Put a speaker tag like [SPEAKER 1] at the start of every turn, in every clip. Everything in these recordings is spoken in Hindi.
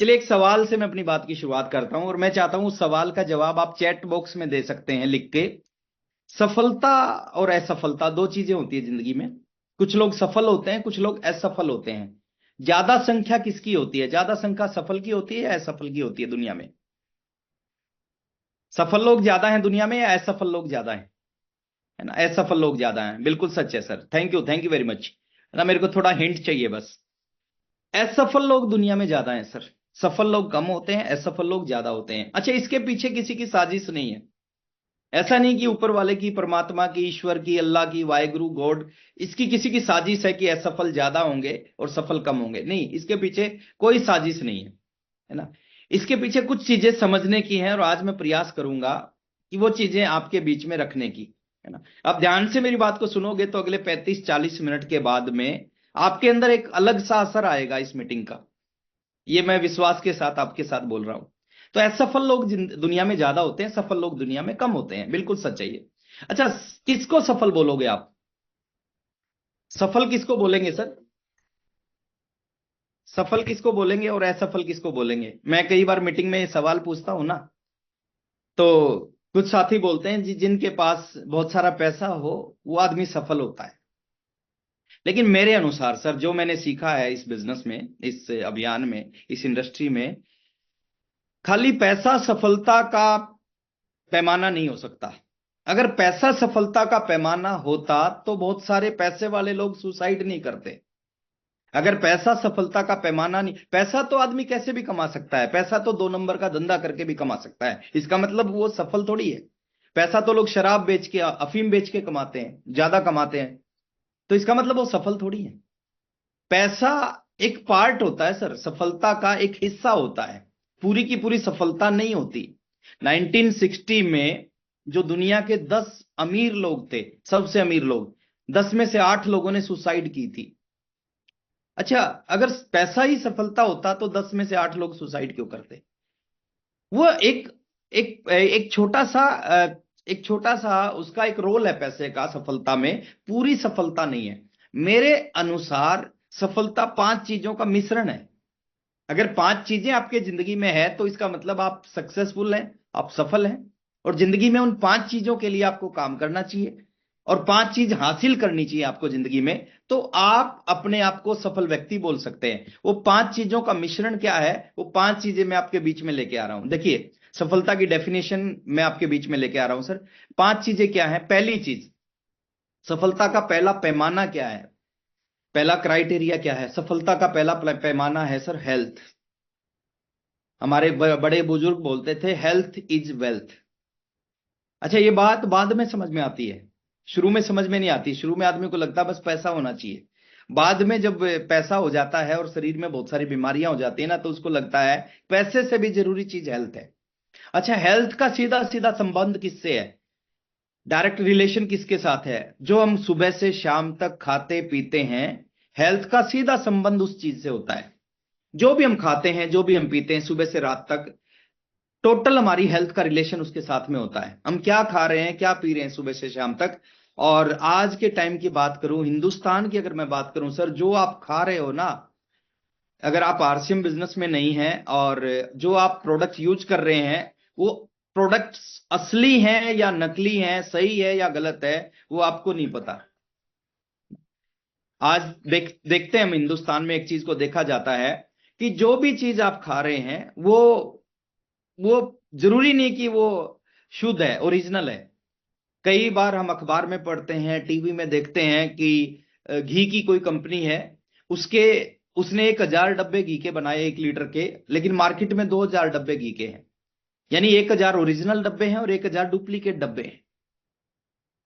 [SPEAKER 1] चलिए, एक सवाल से मैं अपनी बात की शुरुआत करता हूं और मैं चाहता हूं उस सवाल का जवाब आप चैट बॉक्स में दे सकते हैं लिख के। सफलता और असफलता दो चीजें होती है जिंदगी में। कुछ लोग सफल होते हैं, कुछ लोग असफल होते हैं। ज्यादा संख्या किसकी होती है? ज्यादा संख्या सफल की होती है या असफल की होती है दुनिया में? सफल लोग ज्यादा हैं दुनिया में या असफल लोग ज्यादा हैं? है ना, असफल लोग ज्यादा हैं। बिल्कुल सच है sir. Thank you very much. है ना, मेरे को थोड़ा हिंट चाहिए बस। असफल लोग दुनिया में ज्यादा हैं सर। सफल लोग कम होते हैं, असफल लोग ज्यादा होते हैं। अच्छा, इसके पीछे किसी की साजिश नहीं है। ऐसा नहीं कि ऊपर वाले की, परमात्मा की, ईश्वर की, अल्लाह की, वाहेगुरु गॉड, इसकी किसी की साजिश है कि असफल ज्यादा होंगे और सफल कम होंगे। नहीं, इसके पीछे कोई साजिश नहीं है ना। इसके पीछे कुछ चीजें समझने की हैं और आज मैं प्रयास करूंगा कि वो चीजें आपके बीच में रखने की। है ना, आप ध्यान से मेरी बात को सुनोगे तो अगले 35-40 मिनट के बाद में आपके अंदर एक अलग सा असर आएगा इस मीटिंग का। ये मैं विश्वास के साथ आपके साथ बोल रहा हूं। तो असफल लोग दुनिया में ज्यादा होते हैं, सफल लोग दुनिया में कम होते हैं। बिल्कुल सच है ये। अच्छा, किसको सफल बोलोगे आप? सफल किसको बोलेंगे सर? सफल किसको बोलेंगे और असफल किसको बोलेंगे? मैं कई बार मीटिंग में ये सवाल पूछता हूं ना, तो कुछ साथी बोलते हैं जी, जिनके पास बहुत सारा पैसा हो वो आदमी सफल होता है। लेकिन मेरे अनुसार सर, जो मैंने सीखा है इस बिजनेस में, इस अभियान में, इस इंडस्ट्री में, खाली पैसा सफलता का पैमाना नहीं हो सकता। अगर पैसा सफलता का पैमाना होता तो बहुत सारे पैसे वाले लोग सुसाइड नहीं करते। अगर पैसा सफलता का पैमाना नहीं, पैसा तो आदमी कैसे भी कमा सकता है। पैसा तो 2 नंबर का धंधा करके भी कमा सकता है। इसका मतलब वो सफल थोड़ी है। पैसा तो लोग शराब बेच के, अफीम बेच के कमाते हैं, ज्यादा कमाते हैं। तो इसका मतलब वो सफल थोड़ी है। पैसा एक पार्ट होता है सर, सफलता का एक हिस्सा होता है। पूरी की पूरी सफलता नहीं होती। 1960 में जो दुनिया के 10 अमीर लोग थे, सबसे अमीर लोग, 10 में से 8 लोगों ने सुसाइड की थी। अच्छा, अगर पैसा ही सफलता होता तो 10 में से 8 लोग सुसाइड क्यों करते? वो एक एक एक छोटा सा एक छोटा सा उसका एक रोल है पैसे का सफलता में। पूरी सफलता नहीं है। मेरे अनुसार सफलता 5 चीजों का मिश्रण है। अगर 5 चीजें आपके जिंदगी में है तो इसका मतलब आप सक्सेसफुल हैं, आप सफल हैं। और जिंदगी में उन 5 चीजों के लिए आपको काम करना चाहिए और 5 चीज हासिल करनी चाहिए आपको जिंदगी में। तो आप अपने आप को सफल व्यक्ति बोल सकते हैं। वो 5 चीजों का मिश्रण क्या है, वो 5 चीजें मैं आपके बीच में लेके आ रहा हूं। देखिए, सफलता की डेफिनेशन मैं आपके बीच में लेके आ रहा हूं सर। 5 चीजें क्या है? पहली चीज, सफलता का पहला पैमाना क्या है? पहला क्राइटेरिया क्या है? सफलता का पहला पैमाना है सर, हेल्थ। हमारे बड़े बुजुर्ग बोलते थे, हेल्थ इज वेल्थ। अच्छा, ये बात बाद में समझ में आती है, शुरू में समझ में नहीं आती। शुरू में आदमी को लगता है बस पैसा होना चाहिए। बाद में जब पैसा हो जाता है और शरीर में बहुत सारी बीमारियां हो जाती है ना, तो उसको लगता है पैसे से भी जरूरी चीज हेल्थ है। अच्छा, हेल्थ का सीधा सीधा संबंध किससे है? डायरेक्ट रिलेशन किसके साथ है? जो हम सुबह से शाम तक खाते पीते हैं, हेल्थ का सीधा संबंध उस चीज से होता है। जो भी हम खाते हैं, जो भी हम पीते हैं सुबह से रात तक, टोटल हमारी हेल्थ का रिलेशन उसके साथ में होता है। हम क्या खा रहे हैं, क्या पी रहे हैं सुबह से शाम तक। और आज के टाइम की बात करूं, हिंदुस्तान की अगर मैं बात करूं सर, जो आप खा रहे हो ना, अगर आप आरसीएम बिजनेस में नहीं है और जो आप प्रोडक्ट यूज कर रहे हैं, वो प्रोडक्ट्स असली हैं या नकली हैं, सही है या गलत है, वो आपको नहीं पता। आज देखते हैं हम, हिंदुस्तान में एक चीज को देखा जाता है कि जो भी चीज आप खा रहे हैं, वो जरूरी नहीं कि वो शुद्ध है, ओरिजिनल है। कई बार हम अखबार में पढ़ते हैं, टीवी में देखते हैं कि घी की कोई कंपनी है, उसके उसने 1,000 डब्बे घी के बनाए, 1 लीटर के, लेकिन मार्केट में 2,000 डब्बे घी के हैं। यानी 1,000 ओरिजिनल डब्बे हैं और 1,000 डुप्लीकेट डब्बे हैं।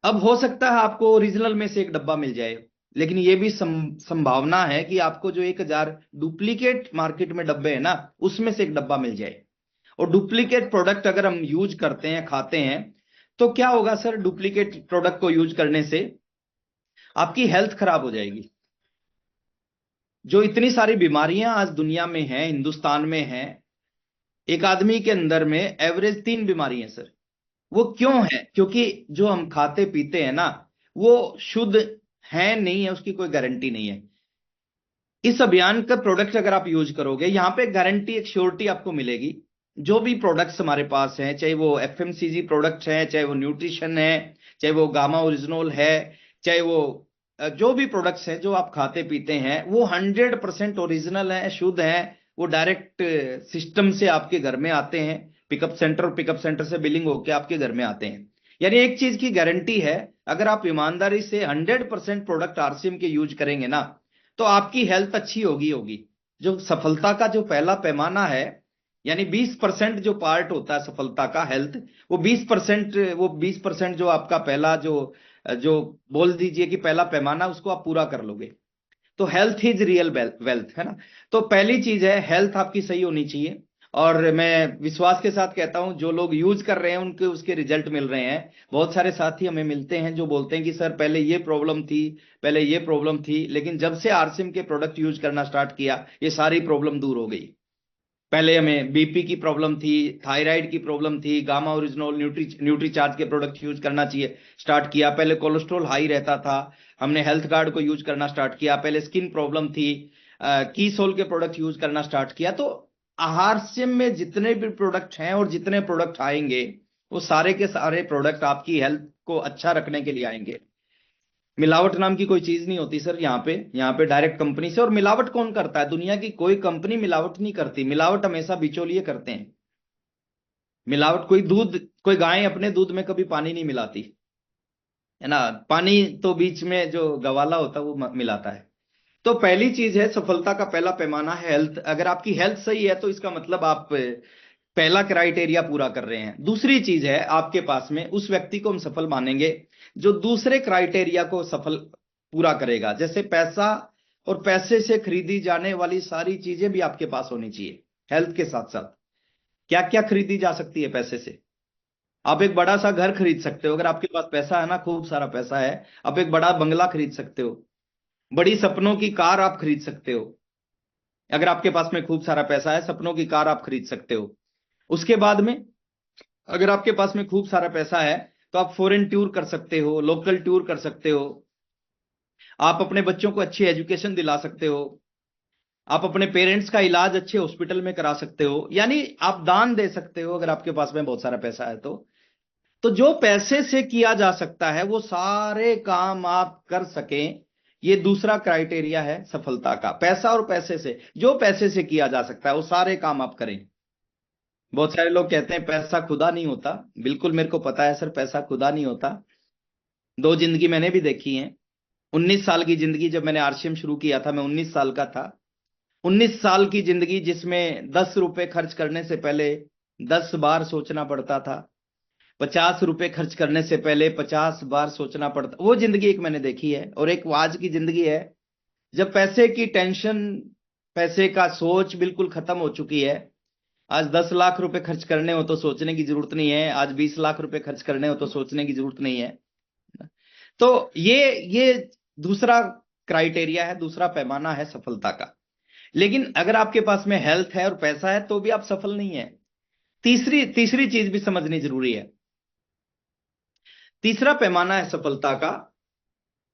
[SPEAKER 1] अब हो सकता है आपको ओरिजिनल में से एक डब्बा मिल जाए, लेकिन ये भी संभावना है कि आपको जो 1,000 डुप्लीकेट मार्केट में डब्बे है ना, उसमें से एक डब्बा मिल जाए। और डुप्लीकेट प्रोडक्ट अगर हम यूज करते हैं, खाते हैं, तो क्या होगा सर? डुप्लीकेट प्रोडक्ट को यूज करने से आपकी हेल्थ खराब हो जाएगी। जो इतनी सारी बीमारियां आज दुनिया में हैं, हिंदुस्तान में हैं, एक आदमी के अंदर में एवरेज 3 बीमारी है सर। वो क्यों है? क्योंकि जो हम खाते पीते हैं ना, वो शुद्ध है नहीं है, उसकी कोई गारंटी नहीं है। इस अभियान का प्रोडक्ट अगर आप यूज करोगे, यहाँ पे गारंटी, एक श्योरिटी आपको मिलेगी। जो भी प्रोडक्ट्स हमारे पास हैं, चाहे वो एफएमसीजी प्रोडक्ट्स हैं, चाहे वो न्यूट्रिशन है, चाहे वो गामा ओरिजिनल है, चाहे वो जो भी प्रोडक्ट्स हैं जो आप खाते पीते हैं, वो 100% ओरिजिनल है, शुद्ध है। वो डायरेक्ट सिस्टम से आपके घर में आते हैं, पिकअप सेंटर से बिलिंग होके आपके घर में आते हैं। यानी एक चीज की गारंटी है, अगर आप ईमानदारी से 100% प्रोडक्ट आरसीएम के यूज करेंगे ना, तो आपकी हेल्थ अच्छी होगी। जो सफलता का जो पहला पैमाना है, यानी 20% जो पार्ट होता है सफलता का, हेल्थ, वो 20% जो आपका पहला जो जो बोल दीजिए कि पहला पैमाना, उसको आप पूरा कर लोगे। तो हेल्थ इज रियल वेल्थ, है ना। तो पहली चीज है, हेल्थ आपकी सही होनी चाहिए। और मैं विश्वास के साथ कहता हूं, जो लोग यूज कर रहे हैं उनके उसके रिजल्ट मिल रहे हैं। बहुत सारे साथी हमें मिलते हैं जो बोलते हैं कि सर पहले ये प्रॉब्लम थी, पहले ये प्रॉब्लम थी, लेकिन जब से आरसीएम के प्रोडक्ट यूज करना स्टार्ट किया, ये सारी प्रॉब्लम दूर हो गई। पहले हमें बीपी की प्रॉब्लम थी, थायराइड की प्रॉब्लम थी, गामा ओरिजिनल न्यूट्रीचार्ज के प्रोडक्ट यूज करना चाहिए स्टार्ट किया। पहले कोलेस्ट्रॉल हाई रहता था, हमने हेल्थ कार्ड को यूज करना स्टार्ट किया। पहले स्किन प्रॉब्लम थी, कीसोल के प्रोडक्ट यूज करना स्टार्ट किया। तो आहारसिम में जितने भी प्रोडक्ट हैं और जितने प्रोडक्ट आएंगे, वो सारे के सारे प्रोडक्ट आपकी हेल्थ को अच्छा रखने के लिए आएंगे। मिलावट नाम की कोई चीज नहीं होती सर। यहाँ पे डायरेक्ट कंपनी से। और मिलावट कौन करता है? दुनिया की कोई कंपनी मिलावट नहीं करती। मिलावट हमेशा बिचौलिए करते हैं। मिलावट, कोई गाय अपने दूध में कभी पानी नहीं मिलाती, है ना। पानी तो बीच में जो गवाला होता है वो मिलाता है। तो पहली चीज है, सफलता का पहला पैमाना है हेल्थ। अगर आपकी हेल्थ सही है तो इसका मतलब आप पहला क्राइटेरिया पूरा कर रहे हैं। दूसरी चीज है, आपके पास में उस व्यक्ति को हम सफल मानेंगे जो दूसरे क्राइटेरिया को सफल पूरा करेगा। जैसे पैसा, और पैसे से खरीदी जाने वाली सारी चीजें भी आपके पास होनी चाहिए। हेल्थ के साथ साथ क्या क्या खरीदी जा सकती है पैसे से? आप एक बड़ा सा घर खरीद सकते हो, अगर आपके पास पैसा है ना, खूब सारा पैसा है। आप एक बड़ा बंगला खरीद सकते हो, बड़ी सपनों की कार आप खरीद सकते हो। अगर आपके पास में खूब सारा पैसा है, सपनों की कार आप खरीद सकते हो। उसके बाद में, अगर आपके पास में खूब सारा पैसा है, तो आप फॉरेन टूर कर सकते हो, लोकल टूर कर सकते हो। आप अपने बच्चों को अच्छी एजुकेशन दिला सकते हो। आप अपने पेरेंट्स का इलाज अच्छे हॉस्पिटल में करा सकते हो। यानी आप दान दे सकते हो अगर आपके पास में बहुत सारा पैसा है तो जो पैसे से किया जा सकता है वो सारे काम आप कर सकें, ये दूसरा क्राइटेरिया है सफलता का। पैसा और पैसे से, जो पैसे से किया जा सकता है वो सारे काम आप करें। बहुत सारे लोग कहते हैं पैसा खुदा नहीं होता। बिल्कुल मेरे को पता है सर, पैसा खुदा नहीं होता। दो जिंदगी मैंने भी देखी है। 19 साल की जिंदगी, जब मैंने आरसीएम शुरू किया था मैं 19 साल का था। 19 साल की जिंदगी जिसमें 10 रुपए खर्च करने से पहले 10 बार सोचना पड़ता था। 50 रुपए खर्च करने से पहले 50 बार सोचना पड़ता। वो जिंदगी एक मैंने देखी है। और एक वो आज की जिंदगी है, जब पैसे की टेंशन, पैसे का सोच बिल्कुल खत्म हो चुकी है। आज 10 लाख रुपए खर्च करने हो तो सोचने की जरूरत नहीं है, आज 20 लाख रुपए खर्च करने हो तो सोचने की जरूरत नहीं है। तो ये दूसरा क्राइटेरिया है, दूसरा पैमाना है सफलता का। लेकिन अगर आपके पास में हेल्थ है और पैसा है तो भी आप सफल नहीं है। तीसरी तीसरी चीज भी समझनी जरूरी है। तीसरा पैमाना है सफलता का,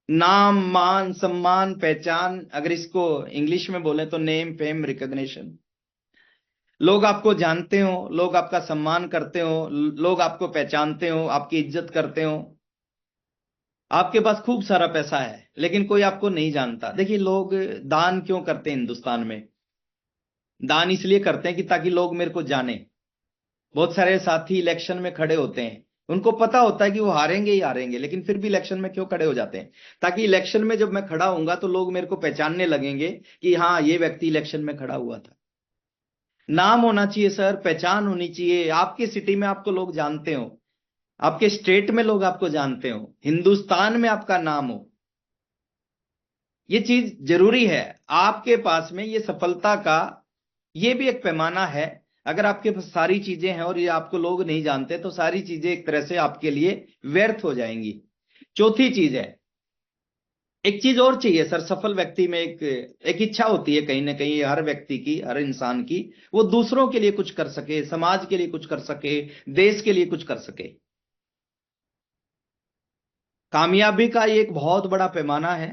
[SPEAKER 1] नाम, मान, सम्मान, पहचान। अगर इसको इंग्लिश में बोले तो नेम, फेम, रिकॉग्निशन। लोग आपको जानते हो, लोग आपका सम्मान करते हो, लोग आपको पहचानते हो, आपकी इज्जत करते हो। आपके पास खूब सारा पैसा है लेकिन कोई आपको नहीं जानता। देखिए, लोग दान क्यों करते हैं हिंदुस्तान में? दान इसलिए करते हैं कि ताकि लोग मेरे को जाने। बहुत सारे साथी इलेक्शन में खड़े होते हैं, उनको पता होता है कि वो हारेंगे ही हारेंगे, लेकिन फिर भी इलेक्शन में क्यों खड़े हो जाते हैं? ताकि इलेक्शन में जब मैं खड़ा होऊंगा तो लोग मेरे को पहचानने लगेंगे कि हाँ, ये व्यक्ति इलेक्शन में खड़ा हुआ था। नाम होना चाहिए सर, पहचान होनी चाहिए। आपके सिटी में आपको लोग जानते हो, आपके स्टेट में लोग आपको जानते हो, हिंदुस्तान में आपका नाम हो। ये चीज जरूरी है आपके पास में। ये सफलता का ये भी एक पैमाना है। अगर आपके पास सारी चीजें हैं और ये आपको लोग नहीं जानते, तो सारी चीजें एक तरह से आपके लिए व्यर्थ हो जाएंगी। चौथी चीज है, एक चीज और चाहिए सर सफल व्यक्ति में। एक इच्छा होती है कहीं ना कहीं हर व्यक्ति की, हर इंसान की, वो दूसरों के लिए कुछ कर सके, समाज के लिए कुछ कर सके, देश के लिए कुछ कर सके। कामयाबी का ये एक बहुत बड़ा पैमाना है।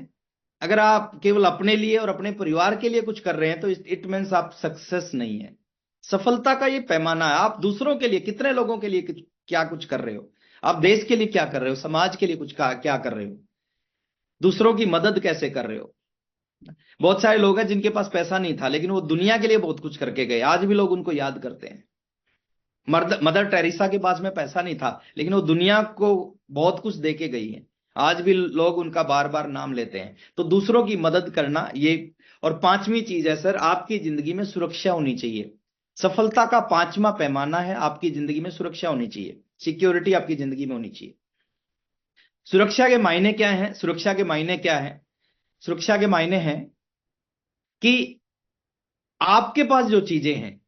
[SPEAKER 1] अगर आप केवल अपने लिए और अपने परिवार के लिए कुछ कर रहे हैं तो इट मीन्स आप सक्सेस नहीं है। सफलता का ये पैमाना है, आप दूसरों के लिए, कितने लोगों के लिए क्या कुछ कर रहे हो, आप देश के लिए क्या कर रहे हो, समाज के लिए कुछ क्या कर रहे हो, दूसरों की मदद कैसे कर रहे हो। बहुत सारे लोग हैं जिनके पास पैसा नहीं था लेकिन वो दुनिया के लिए बहुत कुछ करके गए, आज भी लोग उनको याद करते हैं। मदर टेरेसा के पास में पैसा नहीं था लेकिन वो दुनिया को बहुत कुछ दे के गई है, आज भी लोग उनका बार बार नाम लेते हैं। तो दूसरों की मदद करना ये। और पांचवी चीज है सर, आपकी जिंदगी में सुरक्षा होनी चाहिए। सफलता का पांचवा पैमाना है, आपकी जिंदगी में सुरक्षा होनी चाहिए, सिक्योरिटी आपकी जिंदगी में होनी चाहिए। सुरक्षा के मायने क्या है? सुरक्षा के मायने क्या है? सुरक्षा के मायने हैं कि आपके पास जो चीजें हैं,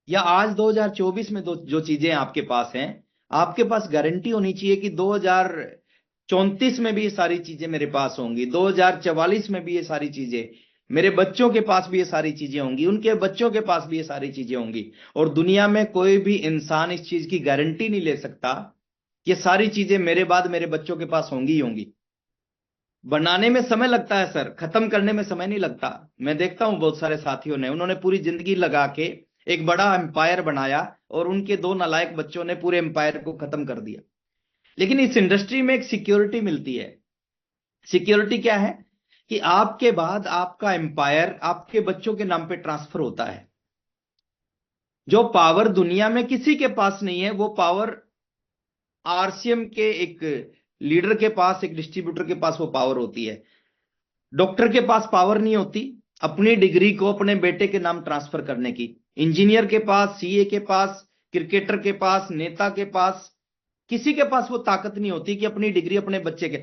[SPEAKER 1] या आज 2024 में जो चीजें आपके पास हैं, आपके पास गारंटी होनी चाहिए कि 2034 में भी ये सारी चीजें मेरे पास होंगी, 2044 में भी ये सारी चीजें, मेरे बच्चों के पास भी ये सारी चीजें होंगी, उनके बच्चों के पास भी ये सारी चीजें होंगी। और दुनिया में कोई भी इंसान इस चीज की गारंटी नहीं ले सकता कि ये सारी चीजें मेरे बाद मेरे बच्चों के पास होंगी ही होंगी। बनाने में समय लगता है सर, खत्म करने में समय नहीं लगता। मैं देखता हूं बहुत सारे साथियों ने, उन्होंने पूरी जिंदगी लगा के एक बड़ा एम्पायर बनाया और उनके दो नालायक बच्चों ने पूरे एम्पायर को खत्म कर दिया। लेकिन इस इंडस्ट्री में एक सिक्योरिटी मिलती है। सिक्योरिटी क्या है? कि आपके बाद आपका एम्पायर आपके बच्चों के नाम पे ट्रांसफर होता है। जो पावर दुनिया में किसी के पास नहीं है, वो पावर आरसीएम के एक लीडर के पास, एक डिस्ट्रीब्यूटर के पास वो पावर होती है। डॉक्टर के पास पावर नहीं होती अपनी डिग्री को अपने बेटे के नाम ट्रांसफर करने की। इंजीनियर के पास, सीए के पास, क्रिकेटर के पास, नेता के पास, किसी के पास वो ताकत नहीं होती कि अपनी डिग्री अपने बच्चे के।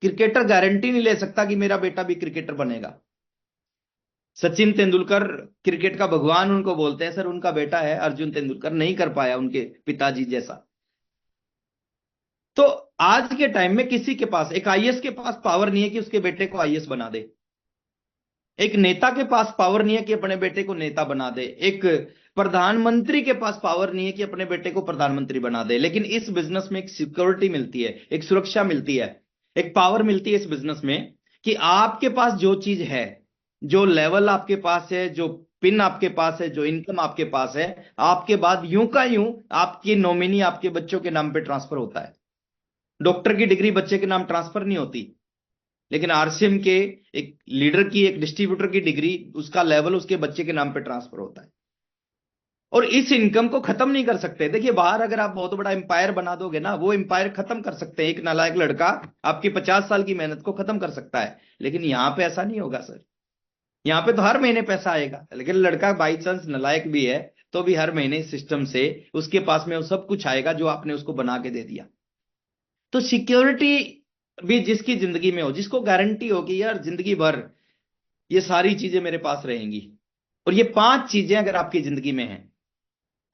[SPEAKER 1] क्रिकेटर गारंटी नहीं ले सकता कि मेरा बेटा भी क्रिकेटर बनेगा। सचिन तेंदुलकर क्रिकेट का भगवान उनको बोलते हैं, सर उनका बेटा है अर्जुन तेंदुलकर, नहीं कर पाया उनके पिताजी जैसा। तो आज के टाइम में किसी के पास, एक आईएएस के पास पावर नहीं है कि उसके बेटे को आईएएस बना दे। एक नेता के पास पावर नहीं है कि अपने बेटे को नेता बना दे। एक प्रधानमंत्री के पास पावर नहीं है कि अपने बेटे को प्रधानमंत्री बना दे। लेकिन इस बिजनेस में एक सिक्योरिटी मिलती है, एक सुरक्षा मिलती है, एक पावर मिलती है इस बिजनेस में कि आपके पास जो चीज है, जो लेवल आपके पास है, जो पिन आपके पास है, जो इनकम आपके पास है, आपके बाद यूं का यूं आपकी नॉमिनी आपके बच्चों के नाम पे ट्रांसफर होता है। डॉक्टर की डिग्री बच्चे के नाम ट्रांसफर नहीं होती, लेकिन आरसीएम के एक लीडर की, एक डिस्ट्रीब्यूटर की डिग्री, उसका लेवल उसके बच्चे के नाम पे ट्रांसफर होता है। और इस इनकम को खत्म नहीं कर सकते। देखिए बाहर अगर आप बहुत बड़ा एम्पायर बना दोगे ना, वो एम्पायर खत्म कर सकते हैं, एक नालायक लड़का आपकी 50 साल की मेहनत को खत्म कर सकता है। लेकिन यहां पे ऐसा नहीं होगा सर। यहाँ पे तो हर महीने पैसा आएगा, लेकिन लड़का बाई चांस नालायक भी है तो भी हर महीने सिस्टम से उसके पास में वो सब कुछ आएगा जो आपने उसको बना के दे दिया। तो सिक्योरिटी भी जिसकी जिंदगी में हो, जिसको गारंटी हो कि यार जिंदगी भर ये सारी चीजें मेरे पास रहेंगी। और ये पांच चीजें अगर आपकी जिंदगी में हैं,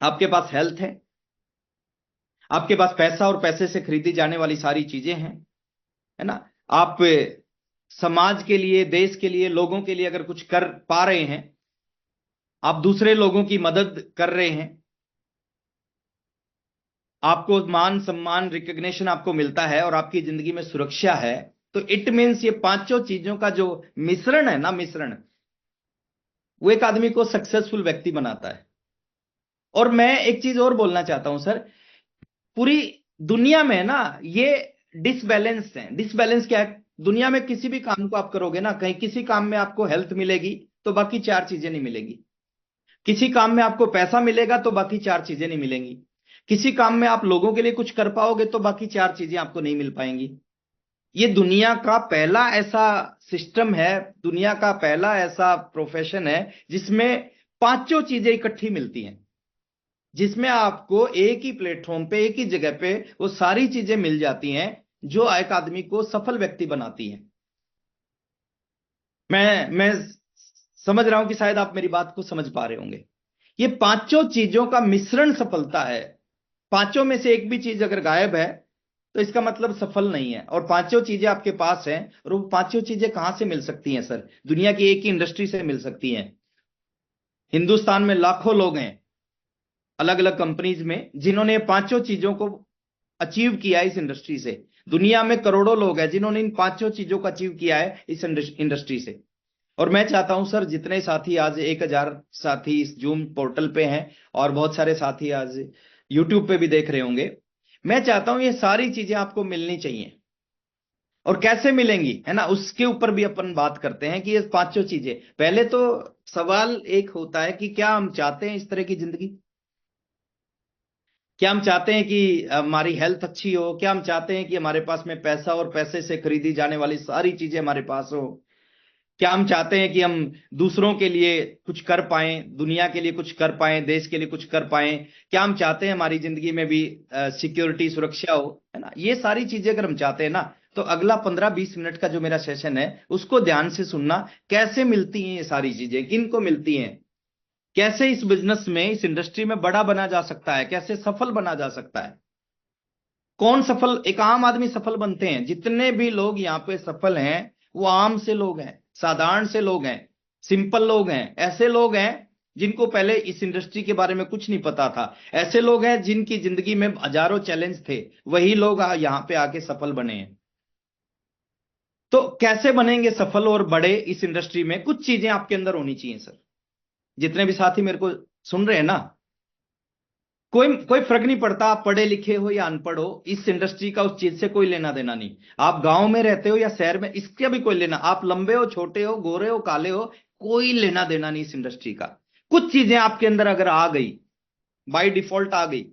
[SPEAKER 1] आपके पास हेल्थ है, आपके पास पैसा और पैसे से खरीदी जाने वाली सारी चीजें हैं, है ना, आप समाज के लिए, देश के लिए, लोगों के लिए अगर कुछ कर पा रहे हैं, आप दूसरे लोगों की मदद कर रहे हैं, आपको मान सम्मान रिकग्निशन आपको मिलता है और आपकी जिंदगी में सुरक्षा है, तो इट मीन्स ये पांचों चीजों का जो मिश्रण है ना, मिश्रण, वो एक आदमी को सक्सेसफुल व्यक्ति बनाता है। और मैं एक चीज और बोलना चाहता हूं सर, पूरी दुनिया में ना ये डिसबैलेंस है। डिसबैलेंस क्या है? दुनिया में किसी भी काम को आप करोगे ना, कहीं किसी काम में आपको हेल्थ मिलेगी तो बाकी चार चीजें नहीं मिलेंगी। किसी काम में आपको पैसा मिलेगा तो बाकी चार चीजें नहीं मिलेंगी। किसी काम में आप लोगों के लिए कुछ कर पाओगे तो बाकी चार चीजें आपको नहीं मिल पाएंगी। ये दुनिया का पहला ऐसा सिस्टम है, दुनिया का पहला ऐसा प्रोफेशन है जिसमें पांचों चीजें इकट्ठी मिलती हैं, जिसमें आपको एक ही प्लेटफॉर्म पे, एक ही जगह पे वो सारी चीजें मिल जाती हैं जो एक आदमी को सफल व्यक्ति बनाती हैं। मैं समझ रहा हूं कि शायद आप मेरी बात को समझ पा रहे होंगे। ये पांचों चीजों का मिश्रण सफलता है। पांचों में से एक भी चीज अगर गायब है तो इसका मतलब सफल नहीं है। और पांचों चीजें आपके पास हैं, और वो पांचों चीजें कहां से मिल सकती हैं सर? दुनिया की एक ही इंडस्ट्री से मिल सकती हैं। हिंदुस्तान में लाखों लोग हैं अलग अलग कंपनीज में जिन्होंने पांचों चीजों को अचीव किया इस इंडस्ट्री से। दुनिया में करोड़ों लोग हैं जिन्होंने इन पांचों चीजों को अचीव किया है इस इंडस्ट्री से। और मैं चाहता हूं सर, जितने साथी आज 1000 साथी इस जूम पोर्टल पे हैं और बहुत सारे साथी आज यूट्यूब पे भी देख रहे होंगे, मैं चाहता हूं ये सारी चीजें आपको मिलनी चाहिए। और कैसे मिलेंगी, है ना, उसके ऊपर भी अपन बात करते हैं कि ये पांचों चीजें। पहले तो सवाल एक होता है कि क्या हम चाहते हैं इस तरह की जिंदगी? क्या हम चाहते हैं कि हमारी हेल्थ अच्छी हो? क्या हम चाहते हैं कि हमारे पास में पैसा और पैसे से खरीदी जाने वाली सारी चीजें हमारे पास हो? क्या हम चाहते हैं कि हम दूसरों के लिए कुछ कर पाएं, दुनिया के लिए कुछ कर पाएं, देश के लिए कुछ कर पाएं? क्या हम चाहते हैं हमारी जिंदगी में भी सिक्योरिटी, सुरक्षा हो, है ना? ये सारी चीजें अगर हम चाहते हैं ना, तो अगला 15-20 मिनट का जो मेरा सेशन है उसको ध्यान से सुनना। कैसे मिलती हैं ये सारी चीजें, किन को मिलती हैं, कैसे इस बिजनेस में, इस इंडस्ट्री में बड़ा बना जा सकता है, कैसे सफल बना जा सकता है। कौन सफल, एक आम आदमी सफल बनते हैं। जितने भी लोग यहाँ पे सफल हैं वो आम से लोग हैं, साधारण से लोग हैं, सिंपल लोग हैं। ऐसे लोग हैं जिनको पहले इस इंडस्ट्री के बारे में कुछ नहीं पता था। ऐसे लोग हैं जिनकी जिंदगी में हजारों चैलेंज थे, वही लोग यहाँ पे आके सफल बने हैं। तो कैसे बनेंगे सफल और बड़े इस इंडस्ट्री में? कुछ चीजें आपके अंदर होनी चाहिए सर। जितने भी साथी मेरे को सुन रहे हैं ना, कोई कोई फर्क नहीं पड़ता आप पढ़े लिखे हो या अनपढ़ हो, इस इंडस्ट्री का उस चीज से कोई लेना देना नहीं। आप गांव में रहते हो या शहर में, इसका भी कोई लेना, आप लंबे हो, छोटे हो, गोरे हो, काले हो, कोई लेना देना नहीं इस इंडस्ट्री का। कुछ चीजें आपके अंदर अगर आ गई, बाय डिफॉल्ट आ गई,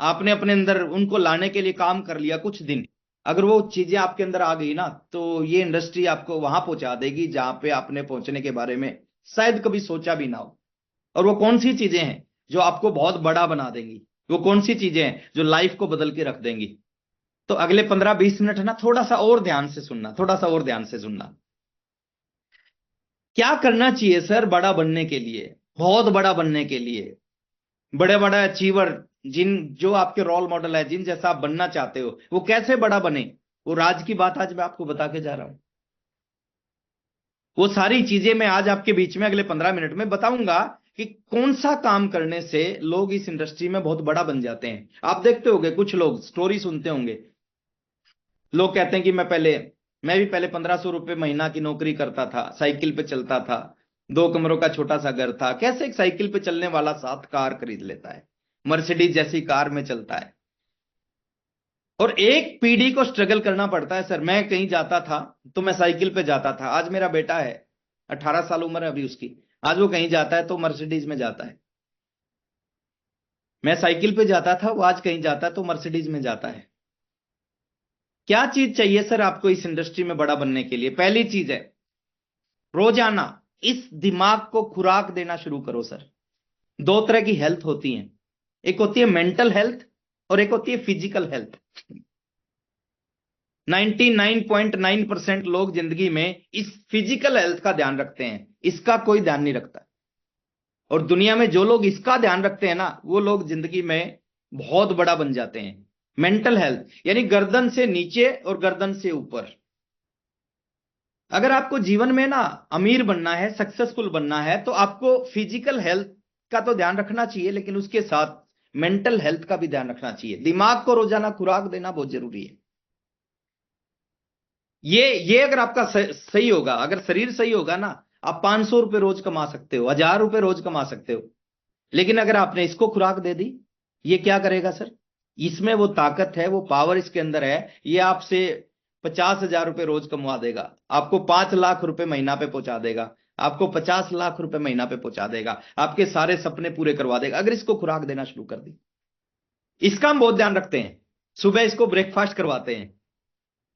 [SPEAKER 1] आपने अपने अंदर उनको लाने के लिए काम कर लिया कुछ दिन, अगर वो चीजें आपके अंदर आ गई ना, तो ये इंडस्ट्री आपको वहां पहुंचा देगी जहां पे आपने पहुंचने के बारे में शायद कभी सोचा भी ना हो। और वो कौन सी चीजें हैं जो आपको बहुत बड़ा बना देंगी? वो कौन सी चीजें हैं जो लाइफ को बदल के रख देंगी? तो अगले 15-20 मिनट है ना, थोड़ा सा और ध्यान से सुनना, थोड़ा सा और ध्यान से सुनना। क्या करना चाहिए सर बड़ा बनने के लिए, बहुत बड़ा बनने के लिए? बड़े बड़े अचीवर, जिन जो आपके रोल मॉडल है, जिन जैसा आप बनना चाहते हो, वो कैसे बड़ा बने, वो राज की बात आज मैं आपको बता के जा रहा हूं। वो सारी चीजें मैं आज आपके बीच में अगले 15 मिनट में बताऊंगा कि कौन सा काम करने से लोग इस इंडस्ट्री में बहुत बड़ा बन जाते हैं। आप देखते होंगे, कुछ लोग स्टोरी सुनते होंगे, लोग कहते हैं कि मैं भी पहले 1500 रुपये महीना की नौकरी करता था, साइकिल पे चलता था, 2 कमरों का छोटा सा घर था। कैसे एक साइकिल पे चलने वाला 7 कार खरीद लेता है, मर्सिडीज जैसी कार में चलता है। और एक पीढ़ी को स्ट्रगल करना पड़ता है सर। मैं कहीं जाता था तो मैं साइकिल पे जाता था, आज मेरा बेटा है, 18 साल उम्र है अभी उसकी, आज वो कहीं जाता है तो मर्सिडीज में जाता है। मैं साइकिल पे जाता था, वो आज कहीं जाता है तो मर्सिडीज में जाता है। क्या चीज चाहिए सर आपको इस इंडस्ट्री में बड़ा बनने के लिए? पहली चीज है, रोजाना इस दिमाग को खुराक देना शुरू करो सर। दो तरह की हेल्थ होती है, एक होती है मेंटल हेल्थ और एक होती है फिजिकल हेल्थ। 99.9% लोग जिंदगी में इस फिजिकल हेल्थ का ध्यान रखते हैं, इसका कोई ध्यान नहीं रखता। और दुनिया में जो लोग इसका ध्यान रखते हैं ना, वो लोग जिंदगी में बहुत बड़ा बन जाते हैं। मेंटल हेल्थ यानी गर्दन से नीचे और गर्दन से ऊपर। अगर आपको जीवन में ना अमीर बनना है, सक्सेसफुल बनना है, तो आपको फिजिकल हेल्थ का तो ध्यान रखना चाहिए, लेकिन उसके साथ मेंटल हेल्थ का भी ध्यान रखना चाहिए। दिमाग को रोजाना खुराक देना बहुत जरूरी है। ये अगर आपका सही होगा, अगर शरीर सही होगा ना, आप 500 रुपये रोज कमा सकते हो, 1000 रुपये रोज कमा सकते हो। लेकिन अगर आपने इसको खुराक दे दी, ये क्या करेगा सर? इसमें वो ताकत है, वो पावर इसके अंदर है, ये आपसे 50,000 रुपये रोज कमवा देगा, आपको 5 लाख रुपए महीना पे पहुंचा देगा, आपको 50 लाख रुपए महीना पे पहुंचा देगा, आपके सारे सपने पूरे करवा देगा, अगर इसको खुराक देना शुरू कर दी। इसका हम बहुत ध्यान रखते हैं। सुबह इसको ब्रेकफास्ट करवाते हैं,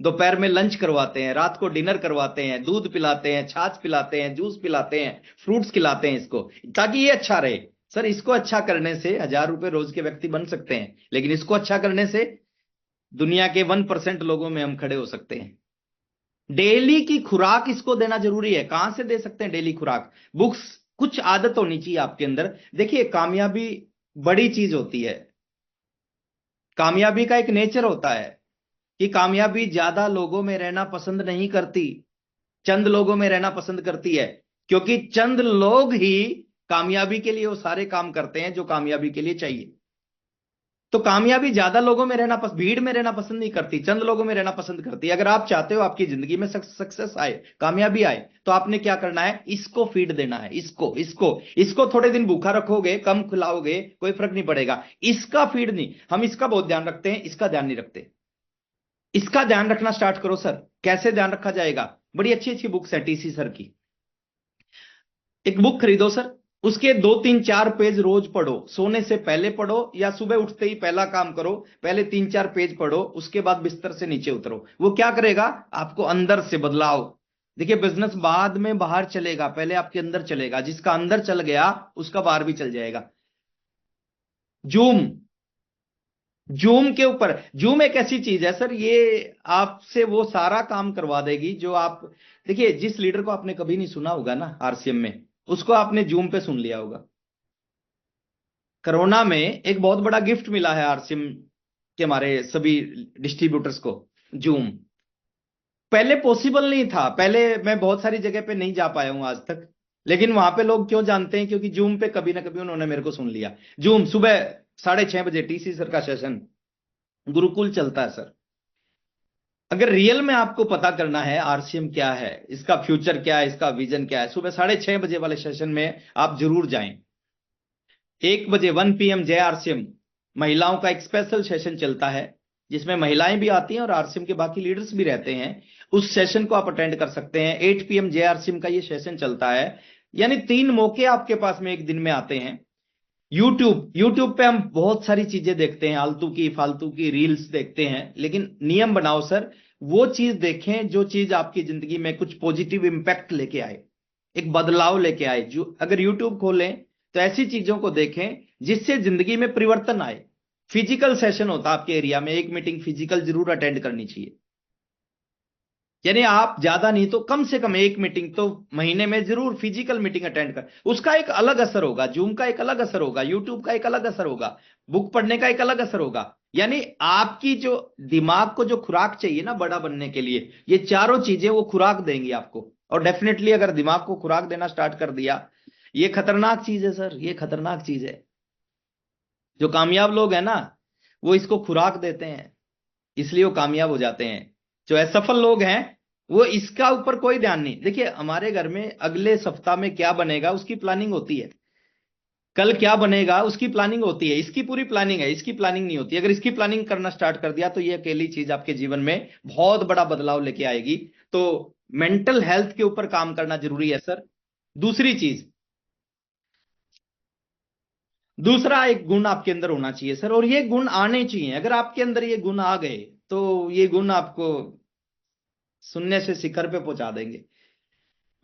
[SPEAKER 1] दोपहर में लंच करवाते हैं, रात को डिनर करवाते हैं, दूध पिलाते हैं, छाछ पिलाते हैं, जूस पिलाते हैं, फ्रूट्स खिलाते हैं इसको, ताकि ये अच्छा रहे। सर इसको अच्छा करने से 1000 रुपये रोज के व्यक्ति बन सकते हैं, लेकिन इसको अच्छा करने से दुनिया के 1% लोगों में हम खड़े हो सकते हैं। डेली की खुराक इसको देना जरूरी है। कहां से दे सकते हैं डेली खुराक? बुक्स, कुछ आदत होनी चाहिए आपके अंदर। देखिए, कामयाबी बड़ी चीज होती है। कामयाबी का एक नेचर होता है कि कामयाबी ज्यादा लोगों में रहना पसंद नहीं करती, चंद लोगों में रहना पसंद करती है। क्योंकि चंद लोग ही कामयाबी के लिए वो सारे काम करते हैं जो कामयाबी के लिए चाहिए। तो कामयाबी ज्यादा लोगों में रहना भीड़ में रहना पसंद नहीं करती, चंद लोगों में रहना पसंद करती है। अगर आप चाहते हो आपकी जिंदगी में सक्सेस आए, कामयाबी आए, तो आपने क्या करना है, इसको फीड देना है। इसको इसको इसको थोड़े दिन भूखा रखोगे, कम खिलाओगे, कोई फर्क नहीं पड़ेगा। इसका फीड नहीं, हम इसका बहुत ध्यान रखते हैं, इसका ध्यान नहीं रखते। इसका ध्यान रखना स्टार्ट करो सर। कैसे ध्यान रखा जाएगा? बड़ी अच्छी अच्छी बुक्स है टीसी सर की। एक बुक खरीदो सर, उसके 2 3 4 पेज रोज पढ़ो। सोने से पहले पढ़ो या सुबह उठते ही पहला काम करो, पहले 3 4 पेज पढ़ो, उसके बाद बिस्तर से नीचे उतरो। वो क्या करेगा, आपको अंदर से बदलाव। देखिए, बिजनेस बाद में बाहर चलेगा, पहले आपके अंदर चलेगा। जिसका अंदर चल गया उसका बाहर भी चल जाएगा। जूम, जूम के ऊपर, जूम एक ऐसी चीज है सर, ये आपसे वो सारा काम करवा देगी जो आप, देखिए जिस लीडर को आपने कभी नहीं सुना होगा ना आरसीएम में, उसको आपने जूम पे सुन लिया होगा। कोरोना में एक बहुत बड़ा गिफ्ट मिला है आरसीएम के हमारे सभी डिस्ट्रीब्यूटर्स को, जूम। पहले पॉसिबल नहीं था, पहले मैं बहुत सारी जगह पे नहीं जा पाया हूं आज तक, लेकिन वहां पे लोग क्यों जानते हैं, क्योंकि जूम पे कभी ना कभी उन्होंने मेरे को सुन लिया। जूम सुबह 6:30 बजे टीसी सर का सेशन गुरुकुल चलता है सर। अगर रियल में आपको पता करना है आरसीएम क्या है, इसका फ्यूचर क्या है, इसका विजन क्या है, सुबह 6:30 बजे वाले सेशन में आप जरूर जाएं। 1 बजे 1 PM जय आरसीएम महिलाओं का एक स्पेशल सेशन चलता है, जिसमें महिलाएं भी आती हैं और आरसीएम के बाकी लीडर्स भी रहते हैं। उस सेशन को आप अटेंड कर सकते हैं। 8 PM जय आरसीएम का ये सेशन चलता है। यानी 3 मौके आपके पास में एक दिन में आते हैं। यूट्यूब पे हम बहुत सारी चीजें देखते हैं, आलतू की फालतू की रील्स देखते हैं, लेकिन नियम बनाओ सर, वो चीज देखें जो चीज आपकी जिंदगी में कुछ पॉजिटिव इंपैक्ट लेके आए, एक बदलाव लेके आए। जो अगर यूट्यूब खोलें तो ऐसी चीजों को देखें जिससे जिंदगी में परिवर्तन आए। फिजिकल सेशन होता है आपके एरिया में, एक मीटिंग फिजिकल जरूर अटेंड करनी चाहिए। यानी आप ज्यादा नहीं तो कम से कम एक मीटिंग तो महीने में जरूर फिजिकल मीटिंग अटेंड कर। उसका एक अलग असर होगा, जूम का एक अलग असर होगा, यूट्यूब का एक अलग असर होगा, बुक पढ़ने का एक अलग असर होगा। यानी आपकी जो दिमाग को जो खुराक चाहिए ना बड़ा बनने के लिए, ये चारों चीजें वो खुराक देंगी आपको। और डेफिनेटली अगर दिमाग को खुराक देना स्टार्ट कर दिया, ये खतरनाक चीज है सर, ये खतरनाक चीज है। जो कामयाब लोग हैं ना, वो इसको खुराक देते हैं, इसलिए वो कामयाब हो जाते हैं। जो असफल लोग हैं, वो इसका ऊपर कोई ध्यान नहीं। देखिए, हमारे घर में अगले सप्ताह में क्या बनेगा उसकी प्लानिंग होती है, कल क्या बनेगा उसकी प्लानिंग होती है। इसकी पूरी प्लानिंग है, इसकी प्लानिंग नहीं होती। अगर इसकी प्लानिंग करना स्टार्ट कर दिया तो ये अकेली चीज आपके जीवन में बहुत बड़ा बदलाव लेके आएगी। तो मेंटल हेल्थ के ऊपर काम करना जरूरी है सर। दूसरी चीज, दूसरा एक गुण आपके अंदर होना चाहिए सर, और ये गुण आने चाहिए। अगर आपके अंदर ये गुण आ गए तो ये गुण आपको शून्य से शिखर पे पहुंचा देंगे।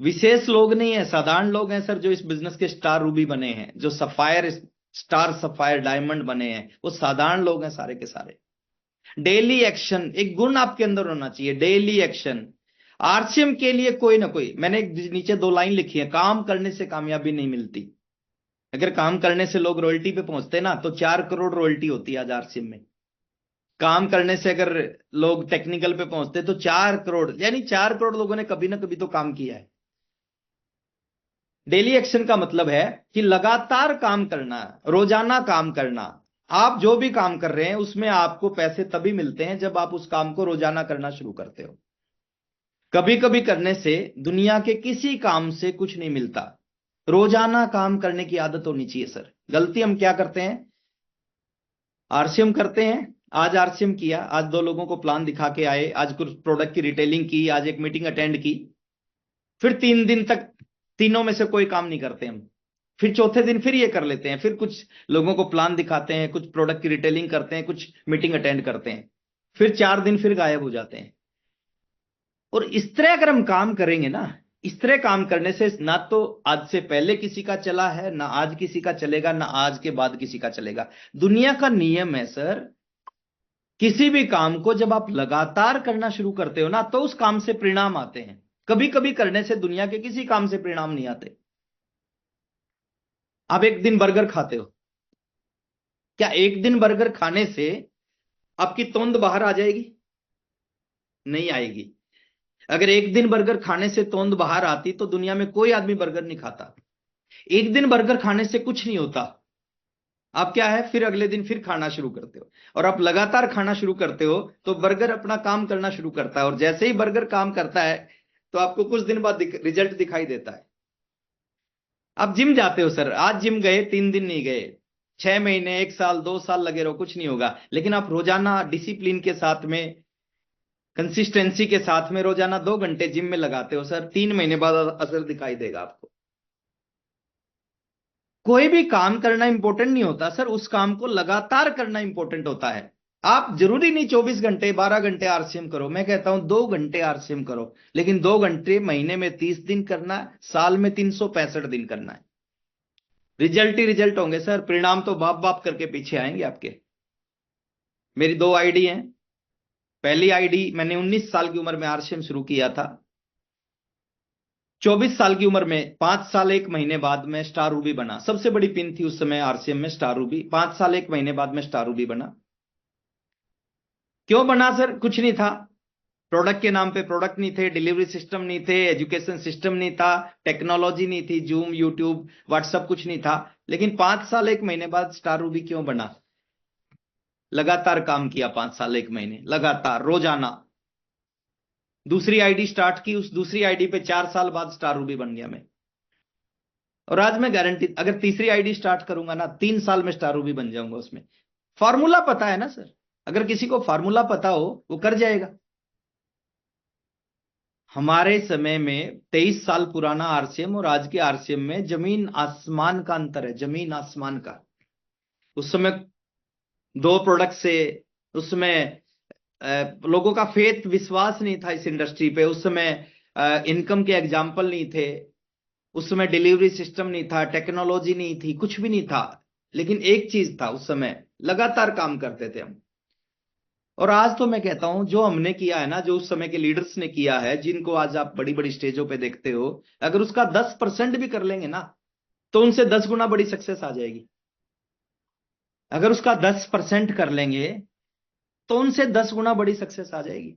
[SPEAKER 1] विशेष लोग नहीं है, साधारण लोग हैं सर, जो इस बिजनेस के स्टार रूबी बने हैं, जो सफायर स्टार सफायर डायमंड बने हैं, वो साधारण लोग हैं सारे के सारे। डेली एक्शन एक गुण आपके अंदर होना चाहिए, डेली एक्शन। आरसीएम के लिए कोई ना कोई, मैंने नीचे 2 लाइन लिखी है, काम करने से कामयाबी नहीं मिलती। अगर काम करने से लोग रॉयल्टी पे पहुंचते ना, तो 4 करोड़ रॉयल्टी होती है आज आरसीएम में। काम करने से अगर लोग टेक्निकल पे पहुंचते तो 4 करोड़, यानी 4 करोड़ लोगों ने कभी ना कभी तो काम किया है। डेली एक्शन का मतलब है कि लगातार काम करना, रोजाना काम करना। आप जो भी काम कर रहे हैं उसमें आपको पैसे तभी मिलते हैं जब आप उस काम को रोजाना करना शुरू करते हो। कभी कभी करने से दुनिया के किसी काम से कुछ नहीं मिलता। रोजाना काम करने की आदत होनी चाहिए सर। गलती हम क्या करते हैं, आरसीएम करते हैं। आज आरसीएम किया, आज 2 लोगों को प्लान दिखा के आए, आज कुछ प्रोडक्ट की रिटेलिंग की, आज एक मीटिंग अटेंड की, फिर 3 दिन तक तीनों में से कोई काम नहीं करते हम। फिर चौथे दिन फिर ये कर लेते हैं, फिर कुछ लोगों को प्लान दिखाते हैं, कुछ प्रोडक्ट की रिटेलिंग करते हैं, कुछ मीटिंग अटेंड करते हैं, फिर 4 दिन फिर गायब हो जाते हैं। और इस तरह अगर हम काम करेंगे ना, इस तरह काम करने से ना तो आज से पहले किसी का चला है, ना आज किसी का चलेगा, ना आज के बाद किसी का चलेगा। दुनिया का नियम है सर, किसी भी काम को जब आप लगातार करना शुरू करते हो ना, तो उस काम से परिणाम आते हैं। कभी कभी करने से दुनिया के किसी काम से परिणाम नहीं आते। आप एक दिन बर्गर खाते हो, क्या एक दिन बर्गर खाने से आपकी तोंद बाहर आ जाएगी? नहीं आएगी। अगर एक दिन बर्गर खाने से तोंद बाहर आती तो दुनिया में कोई आदमी बर्गर नहीं खाता। एक दिन बर्गर खाने से कुछ नहीं होता। आप क्या है, फिर अगले दिन फिर खाना शुरू करते हो, और आप लगातार खाना शुरू करते हो तो बर्गर अपना काम करना शुरू करता है, और जैसे ही बर्गर काम करता है तो आपको कुछ दिन बाद रिजल्ट दिखाई देता है। आप जिम जाते हो सर, आज जिम गए, 3 दिन नहीं गए, 6 महीने, 1 साल, 2 साल लगे रहो, कुछ नहीं होगा। लेकिन आप रोजाना डिसिप्लिन के साथ में, कंसिस्टेंसी के साथ में रोजाना 2 घंटे जिम में लगाते हो सर, 3 महीने बाद असर दिखाई देगा आपको। कोई भी काम करना इंपॉर्टेंट नहीं होता सर, उस काम को लगातार करना इंपॉर्टेंट होता है। आप जरूरी नहीं 24 घंटे 12 घंटे आरसीएम करो, मैं कहता हूं 2 घंटे आरसीएम करो, लेकिन 2 घंटे महीने में 30 दिन करना है, साल में 365 दिन करना है। रिजल्ट ही रिजल्ट होंगे सर, परिणाम तो बाप बाप करके पीछे आएंगे आपके। मेरी 2 आईडी हैं। पहली आईडी मैंने 19 साल की उम्र में आरसीएम शुरू किया था। 24 साल की उम्र में, 5 साल 1 महीने बाद मैं स्टार रूबी बना। सबसे बड़ी पिन थी उस समय आरसीएम में स्टार रूबी। 5 साल 1 महीने बाद मैं स्टार रूबी बना। क्यों बना सर? कुछ नहीं था, प्रोडक्ट के नाम पे प्रोडक्ट नहीं थे, डिलीवरी सिस्टम नहीं थे, एजुकेशन सिस्टम नहीं था, टेक्नोलॉजी नहीं थी, जूम, यूट्यूब, व्हाट्सअप कुछ नहीं था। लेकिन 5 साल 1 महीने बाद स्टार रूबी क्यों बना? लगातार काम किया, 5 साल 1 महीने लगातार रोजाना। दूसरी आईडी स्टार्ट की, उस दूसरी आईडी पे 4 साल बाद स्टार रूबी बन गया मैं। और आज मैं गारंटी, अगर तीसरी आईडी स्टार्ट करूंगा ना, 3 साल में स्टार रूबी बन जाऊंगा उसमें। फॉर्मूला पता है ना सर, अगर किसी को फॉर्मूला पता हो वो कर जाएगा। हमारे समय में 23 साल पुराना आरसीएम और आज के आरसीएम में जमीन आसमान का अंतर है, जमीन आसमान का। उस समय 2 प्रोडक्ट से, उस समय लोगों का फेथ, विश्वास नहीं था इस इंडस्ट्री पे। उस समय इनकम के एग्जाम्पल नहीं थे, उस समय डिलीवरी सिस्टम नहीं था, टेक्नोलॉजी नहीं थी, कुछ भी नहीं था। लेकिन एक चीज था, उस समय लगातार काम करते थे हम। और आज तो मैं कहता हूं जो हमने किया है ना, जो उस समय के लीडर्स ने किया है, जिनको आज आप बड़ी बड़ी स्टेजों पे देखते हो, अगर उसका 10% भी कर लेंगे ना, तो उनसे 10 गुना बड़ी सक्सेस आ जाएगी। अगर उसका 10% कर लेंगे तो उनसे 10 गुना बड़ी सक्सेस आ जाएगी।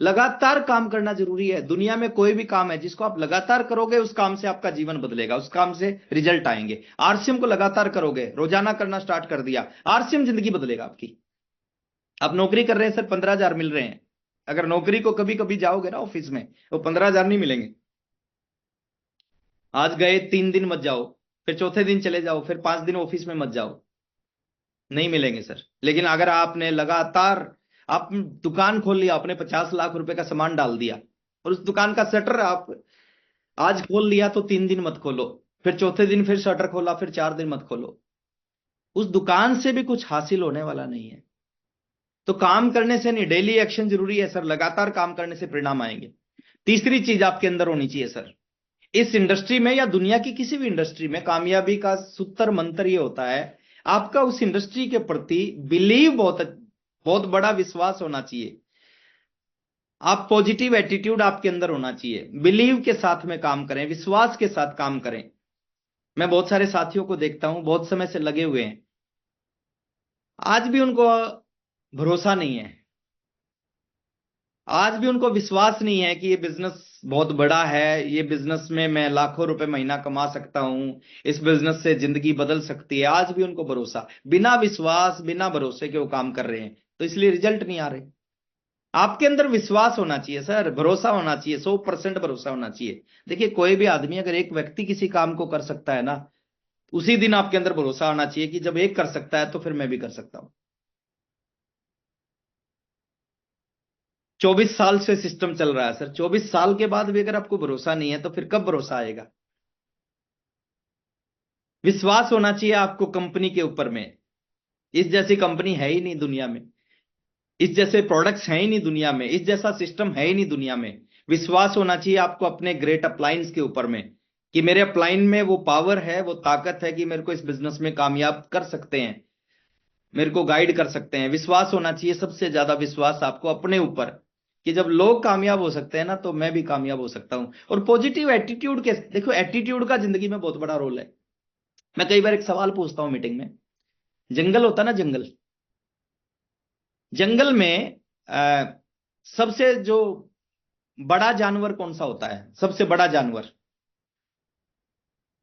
[SPEAKER 1] लगातार काम करना जरूरी है। दुनिया में कोई भी काम है जिसको आप लगातार करोगे, उस काम से आपका जीवन बदलेगा, उस काम से रिजल्ट आएंगे। आरसीएम को लगातार करोगे, रोजाना करना स्टार्ट कर दिया, आरसीएम जिंदगी बदलेगा आपकी। आप नौकरी कर रहे हैं सर, 15,000 मिल रहे हैं। अगर नौकरी को कभी कभी जाओगे ना ऑफिस में, तो 15,000 नहीं मिलेंगे। आज गए, 3 दिन मत जाओ, फिर चौथे दिन चले जाओ, फिर 5 दिन ऑफिस में मत जाओ, नहीं मिलेंगे सर। लेकिन अगर आपने लगातार, आप दुकान खोल लिया, आपने 50 लाख रुपए का सामान डाल दिया, और उस दुकान का शटर आप आज खोल लिया, तो 3 दिन मत खोलो, फिर चौथे दिन फिर शटर खोला, फिर 4 दिन मत खोलो, उस दुकान से भी कुछ हासिल होने वाला नहीं है। तो काम करने से नहीं, डेली एक्शन जरूरी है सर, लगातार काम करने से परिणाम आएंगे। तीसरी चीज आपके अंदर होनी चाहिए सर, इस इंडस्ट्री में या दुनिया की किसी भी इंडस्ट्री में कामयाबी का सूत्र मंत्र ये होता है, आपका उस इंडस्ट्री के प्रति बिलीव, बहुत बहुत बड़ा विश्वास होना चाहिए। आप पॉजिटिव एटीट्यूड आपके अंदर होना चाहिए, बिलीव के साथ में काम करें, विश्वास के साथ काम करें। मैं बहुत सारे साथियों को देखता हूं, बहुत समय से लगे हुए हैं, आज भी उनको भरोसा नहीं है, आज भी उनको विश्वास नहीं है कि ये बिजनेस बहुत बड़ा है, ये बिजनेस में मैं लाखों रुपए महीना कमा सकता हूं, इस बिजनेस से जिंदगी बदल सकती है। आज भी उनको भरोसा, बिना विश्वास बिना भरोसे के वो काम कर रहे हैं, तो इसलिए रिजल्ट नहीं आ रहे। आपके अंदर विश्वास होना चाहिए सर, भरोसा होना चाहिए, 100% भरोसा होना चाहिए। देखिए कोई भी आदमी, अगर एक व्यक्ति किसी काम को कर सकता है ना, उसी दिन आपके अंदर भरोसा आना चाहिए कि जब एक कर सकता है तो फिर मैं भी कर सकता हूं। 24 साल से सिस्टम चल रहा है सर, 24 साल के बाद भी अगर आपको भरोसा नहीं है तो फिर कब भरोसा आएगा? विश्वास होना चाहिए आपको कंपनी के ऊपर में। इस जैसी कंपनी है ही नहीं दुनिया में, इस जैसे प्रोडक्ट्स हैं ही नहीं दुनिया में, इस जैसा सिस्टम है ही नहीं दुनिया में। विश्वास होना चाहिए आपको अपने ग्रेट अपलाइंस के ऊपर में, कि मेरे अपलाइन में वो पावर है, वो ताकत है कि मेरे को इस बिजनेस में कामयाब कर सकते हैं, मेरे को गाइड कर सकते हैं। विश्वास होना चाहिए, सबसे ज्यादा विश्वास आपको अपने ऊपर, कि जब लोग कामयाब हो सकते हैं ना, तो मैं भी कामयाब हो सकता हूं। और पॉजिटिव एटीट्यूड के, देखो एटीट्यूड का जिंदगी में बहुत बड़ा रोल है। मैं कई बार एक सवाल पूछता हूं मीटिंग में, जंगल होता ना, जंगल, जंगल में सबसे जो बड़ा जानवर कौन सा होता है? सबसे बड़ा जानवर,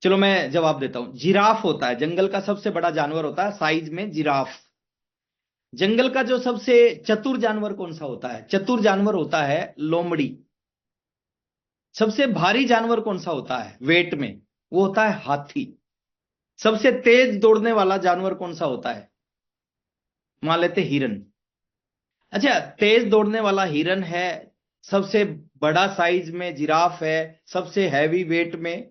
[SPEAKER 1] चलो मैं जवाब देता हूं। जिराफ होता है, जंगल का सबसे बड़ा जानवर होता है साइज में, जिराफ। जंगल का जो सबसे चतुर जानवर कौन सा होता है? चतुर जानवर होता है लोमड़ी। सबसे भारी जानवर कौन सा होता है वेट में? वो होता है हाथी। सबसे तेज दौड़ने वाला जानवर कौन सा होता है? मान लेते हिरन। अच्छा, तेज दौड़ने वाला हिरन है, सबसे बड़ा साइज में जिराफ है, सबसे हैवी वेट में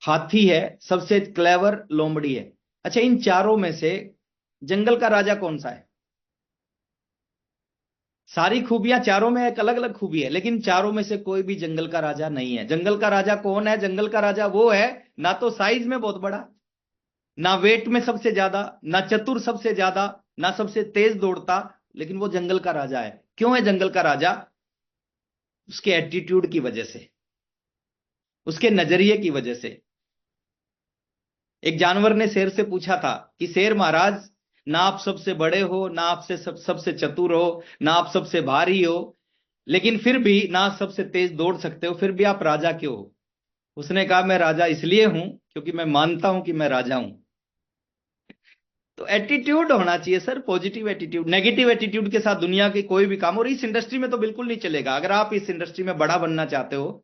[SPEAKER 1] हाथी है, सबसे क्लेवर लोमड़ी है। अच्छा, इन चारों में से जंगल का राजा कौन सा है? सारी खूबियां चारों में, एक अलग अलग खूबी है, लेकिन चारों में से कोई भी जंगल का राजा नहीं है। जंगल का राजा कौन है? जंगल का राजा वो है, ना तो साइज में बहुत बड़ा, ना वेट में सबसे ज्यादा, ना चतुर सबसे ज्यादा, ना सबसे तेज दौड़ता, लेकिन वो जंगल का राजा है। क्यों है जंगल का राजा? उसके एटीट्यूड की वजह से, उसके नजरिए की वजह से। एक जानवर ने शेर से पूछा था कि शेर महाराज, ना आप सबसे बड़े हो, ना आपसे सबसे चतुर हो, ना आप सबसे भारी हो, लेकिन फिर भी ना सबसे तेज दौड़ सकते हो, फिर भी आप राजा क्यों हो? उसने कहा, मैं राजा इसलिए हूं क्योंकि मैं मानता हूं कि मैं राजा हूं। तो एटीट्यूड होना चाहिए sir, positive attitude. Negative attitude के साथ दुनिया के कोई भी काम, और इस इंडस्ट्री में तो बिल्कुल नहीं चलेगा। अगर आप इस इंडस्ट्री में बड़ा बनना चाहते हो,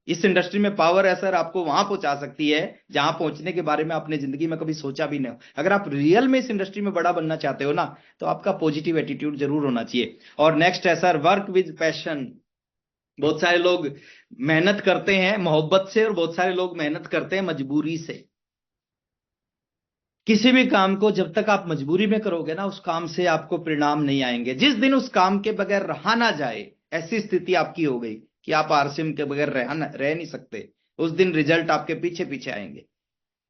[SPEAKER 1] इस इंडस्ट्री में पावर है सर, आपको वहां पहुंचा सकती है जहां पहुंचने के बारे में आपने जिंदगी में कभी सोचा भी नहीं हो। अगर आप रियल में इस इंडस्ट्री में बड़ा बनना चाहते हो ना, तो आपका पॉजिटिव एटीट्यूड जरूर होना चाहिए। और नेक्स्ट है सर, वर्क विद पैशन। बहुत सारे लोग मेहनत करते हैं मोहब्बत से, और बहुत सारे लोग मेहनत करते हैं मजबूरी से। किसी भी काम को जब तक आप मजबूरी में करोगे ना, उस काम से आपको परिणाम नहीं आएंगे। जिस दिन उस काम के बगैर रहा ना जाए, ऐसी स्थिति आपकी हो गई कि आप आरसीएम के बगैर रह नहीं सकते, उस दिन रिजल्ट आपके पीछे पीछे आएंगे।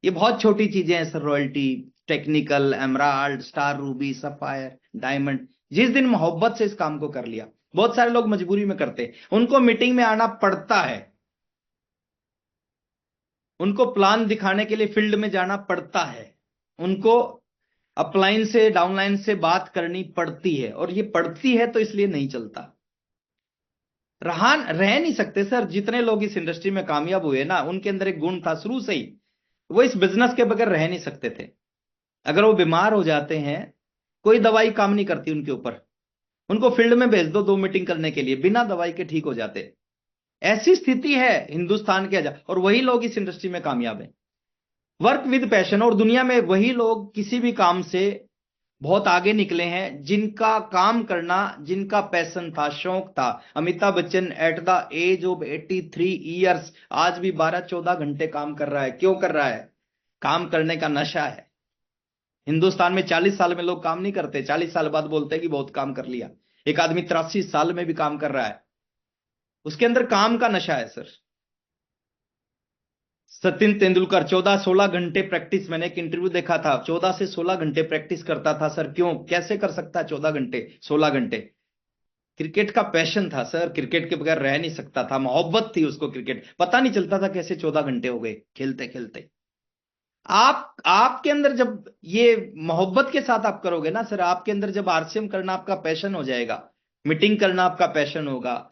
[SPEAKER 1] ये बहुत छोटी चीजें हैं sir, royalty, technical, emerald, star Ruby, sapphire, diamond. जिस दिन मोहब्बत से इस काम को कर लिया, बहुत सारे लोग मजबूरी में करते हैं, उनको मीटिंग में आना पड़ता है, उनको प्लान दिखाने के लिए फील्ड में जाना पड़ता है, उनको अपलाइन से डाउनलाइन से बात करनी पड़ती है, और ये पड़ती है तो इसलिए नहीं चलता। रह नहीं सकते सर। जितने लोग इस इंडस्ट्री में कामयाब हुए ना, उनके अंदर एक गुण था शुरू से ही, वो इस बिजनेस के बगैर रह नहीं सकते थे। अगर वो बीमार हो जाते हैं, कोई दवाई काम नहीं करती उनके ऊपर, उनको फील्ड में भेज दो 2 मीटिंग करने के लिए, बिना दवाई के ठीक हो जाते। ऐसी स्थिति है हिंदुस्तान के, और वही लोग इस इंडस्ट्री में कामयाब हैं। Work with passion. और दुनिया में वही लोग किसी भी काम से बहुत आगे निकले हैं जिनका काम करना, जिनका पैशन था, शौक था। Amitabh Bachchan at the age of 83 years आज भी 12-14 घंटे काम कर रहा है। क्यों कर रहा है? काम करने का नशा है। हिंदुस्तान में 40 साल में लोग काम नहीं करते, 40 साल बाद बोलते हैं कि बहुत काम कर लिया। एक आदमी 83 साल में भी काम कर रहा है, उसके अंदर काम का नशा है सर। सचिन तेंदुलकर 14-16 घंटे प्रैक्टिस, मैंने एक इंटरव्यू देखा था, 14 से 16 घंटे प्रैक्टिस करता था सर। क्यों? कैसे कर सकता है 14 घंटे, 16 घंटे? क्रिकेट का पैशन था सर, क्रिकेट के बगैर रह नहीं सकता था, मोहब्बत थी उसको क्रिकेट। पता नहीं चलता था कैसे 14 घंटे हो गए खेलते खेलते। आपके अंदर जब ये मोहब्बत के साथ आप करोगे ना सर, आपके अंदर जब आरसीएम करना आपका पैशन हो जाएगा, मीटिंग करना आपका पैशन होगा,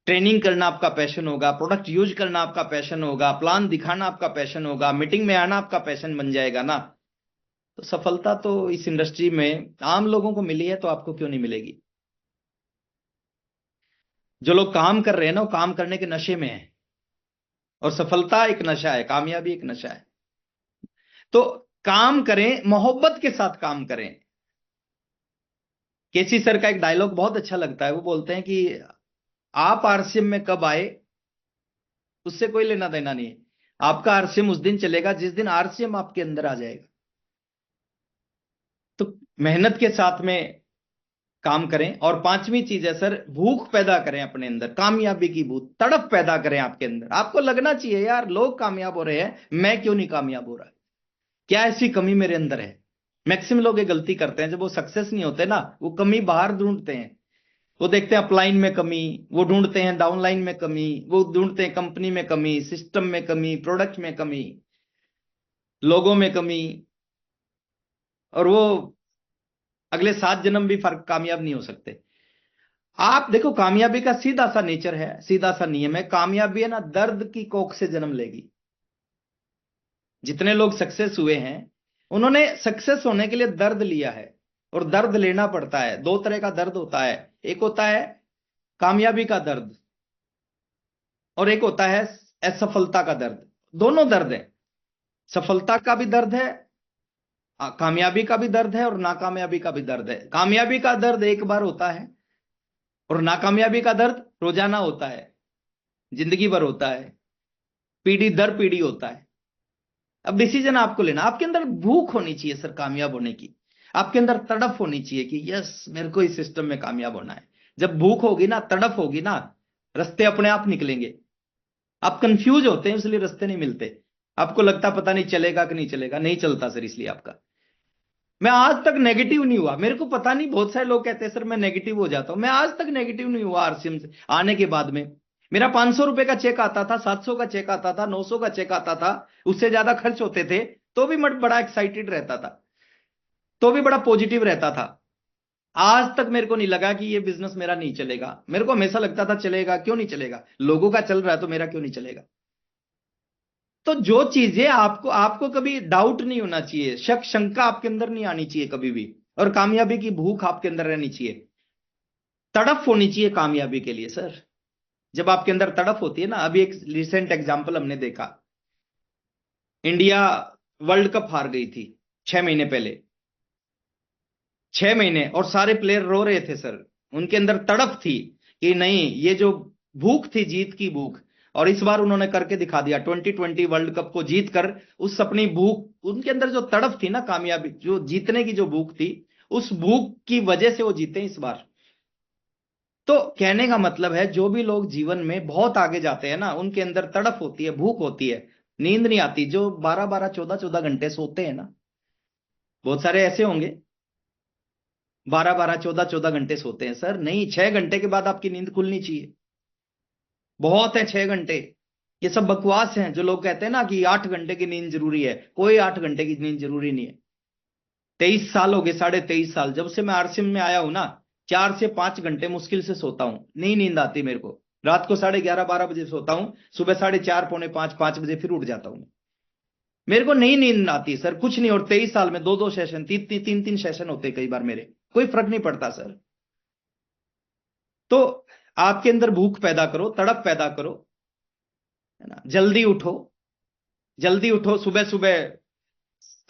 [SPEAKER 1] ट्रेनिंग करना आपका पैशन होगा, प्रोडक्ट यूज करना आपका पैशन होगा, प्लान दिखाना आपका पैशन होगा, मीटिंग में आना आपका पैशन बन जाएगा ना, तो सफलता तो इस इंडस्ट्री में आम लोगों को मिली है, तो आपको क्यों नहीं मिलेगी? जो लोग काम कर रहे हैं ना, वो काम करने के नशे में है, और सफलता एक नशा है, कामयाबी एक नशा है। तो काम करें, मोहब्बत के साथ काम करें। केसी सर का एक डायलॉग बहुत अच्छा लगता है, वो बोलते हैं कि आप आरसीएम में कब आए उससे कोई लेना देना नहीं है, आपका आरसीएम उस दिन चलेगा जिस दिन आरसीएम आपके अंदर आ जाएगा। तो मेहनत के साथ में काम करें। और पांचवी चीज है सर, भूख पैदा करें अपने अंदर, कामयाबी की भूख, तड़प पैदा करें आपके अंदर। आपको लगना चाहिए यार, लोग कामयाब हो रहे हैं, मैं क्यों नहीं कामयाब हो रहा? क्या ऐसी कमी मेरे अंदर है? मैक्सिमम लोग ये गलती करते हैं, जब वो सक्सेस नहीं होते ना, वो कमी बाहर ढूंढते हैं। वो देखते हैं अपलाइन में कमी, वो ढूंढते हैं डाउनलाइन में कमी, वो ढूंढते हैं कंपनी में कमी, सिस्टम में कमी, प्रोडक्ट में कमी, लोगों में कमी, और वो अगले 7 जन्म भी फर्क कामयाब नहीं हो सकते। आप देखो, कामयाबी का सीधा सा नेचर है, सीधा सा नियम है, कामयाबी है ना, दर्द की कोख से जन्म लेगी। जितने लोग सक्सेस हुए हैं उन्होंने सक्सेस होने के लिए दर्द लिया है, और दर्द लेना पड़ता है। दो तरह का दर्द होता है, एक होता है कामयाबी का दर्द और एक होता है असफलता का दर्द। दोनों दर्द है, सफलता का भी दर्द है, कामयाबी का भी दर्द है, और नाकामयाबी का भी दर्द है। कामयाबी का दर्द एक बार होता है और नाकामयाबी का दर्द रोजाना होता है, जिंदगी भर होता है, पीढ़ी दर पीढ़ी होता है। अब डिसीजन आपको लेना, आपके अंदर भूख होनी चाहिए सर कामयाब होने की, आपके अंदर तड़प होनी चाहिए कि यस मेरे को इस सिस्टम में कामयाब होना है। जब भूख होगी ना, तड़प होगी ना, रास्ते अपने आप निकलेंगे। आप कंफ्यूज होते हैं इसलिए रास्ते नहीं मिलते, आपको लगता पता नहीं चलेगा कि नहीं चलेगा, नहीं चलता सर इसलिए आपका। मैं आज तक नेगेटिव नहीं हुआ, मेरे को पता नहीं, बहुत सारे लोग कहते हैं सर मैं नेगेटिव हो जाता हूं, मैं आज तक नेगेटिव नहीं हुआ आरसीएम से आने के बाद में। मेरा 500 रुपए का चेक आता था, 700 का चेक आता था, 900 का चेक आता था, उससे ज्यादा खर्च होते थे, तो भी मैं बड़ा एक्साइटेड रहता था, तो भी बड़ा पॉजिटिव रहता था। आज तक मेरे को नहीं लगा कि ये बिजनेस मेरा नहीं चलेगा। मेरे को हमेशा लगता था चलेगा, क्यों नहीं चलेगा, लोगों का चल रहा है तो मेरा क्यों नहीं चलेगा। तो जो चीजें आपको आपको कभी डाउट नहीं होना चाहिए, शक शंका आपके अंदर नहीं आनी चाहिए कभी भी, और कामयाबी की भूख आपके अंदर रहनी चाहिए, तड़प होनी चाहिए कामयाबी के लिए सर। जब आपके अंदर तड़प होती है ना, अभी एक रिसेंट एग्जांपल हमने देखा, इंडिया वर्ल्ड कप हार गई थी 6 महीने पहले, 6 महीने, और सारे प्लेयर रो रहे थे सर। उनके अंदर तड़प थी कि नहीं, ये जो भूख थी जीत की भूख, और इस बार उन्होंने करके दिखा दिया 2020 वर्ल्ड कप को जीत कर। उस अपनी भूख, उनके अंदर जो तड़प थी ना, कामयाबी जो जीतने की जो भूख थी, उस भूख की वजह से वो जीते इस बार। तो कहने का मतलब है जो भी लोग जीवन में बहुत आगे जाते हैं ना, उनके अंदर तड़प होती है, भूख होती है, नींद नहीं आती। जो 12-12 14-14 घंटे सोते हैं ना, बहुत सारे ऐसे होंगे 12-12 14-14 घंटे सोते हैं सर, नहीं, 6 घंटे के बाद आपकी नींद खुलनी चाहिए। बहुत है 6 घंटे, ये सब बकवास है जो लोग कहते हैं ना कि 8 घंटे की नींद जरूरी है। कोई 8 घंटे की नींद जरूरी नहीं है। 23 साल हो गए, 23.5 साल जब से मैं आरसीएम में आया हूं ना, 4 से 5 घंटे मुश्किल से सोता हूं, नहीं नींद आती मेरे को। रात को 11:30-12 बजे सोता हूं, सुबह 4:30 पौने 5 5 बजे फिर उठ जाता हूं। मेरे को नहीं नींद आती सर, कुछ नहीं। और 23 साल में 2-2 सेशन, 3-3 सेशन होते कई बार मेरे, कोई फर्क नहीं पड़ता सर। तो आपके अंदर भूख पैदा करो, तड़प पैदा करो, है ना। जल्दी उठो, जल्दी उठो, सुबह सुबह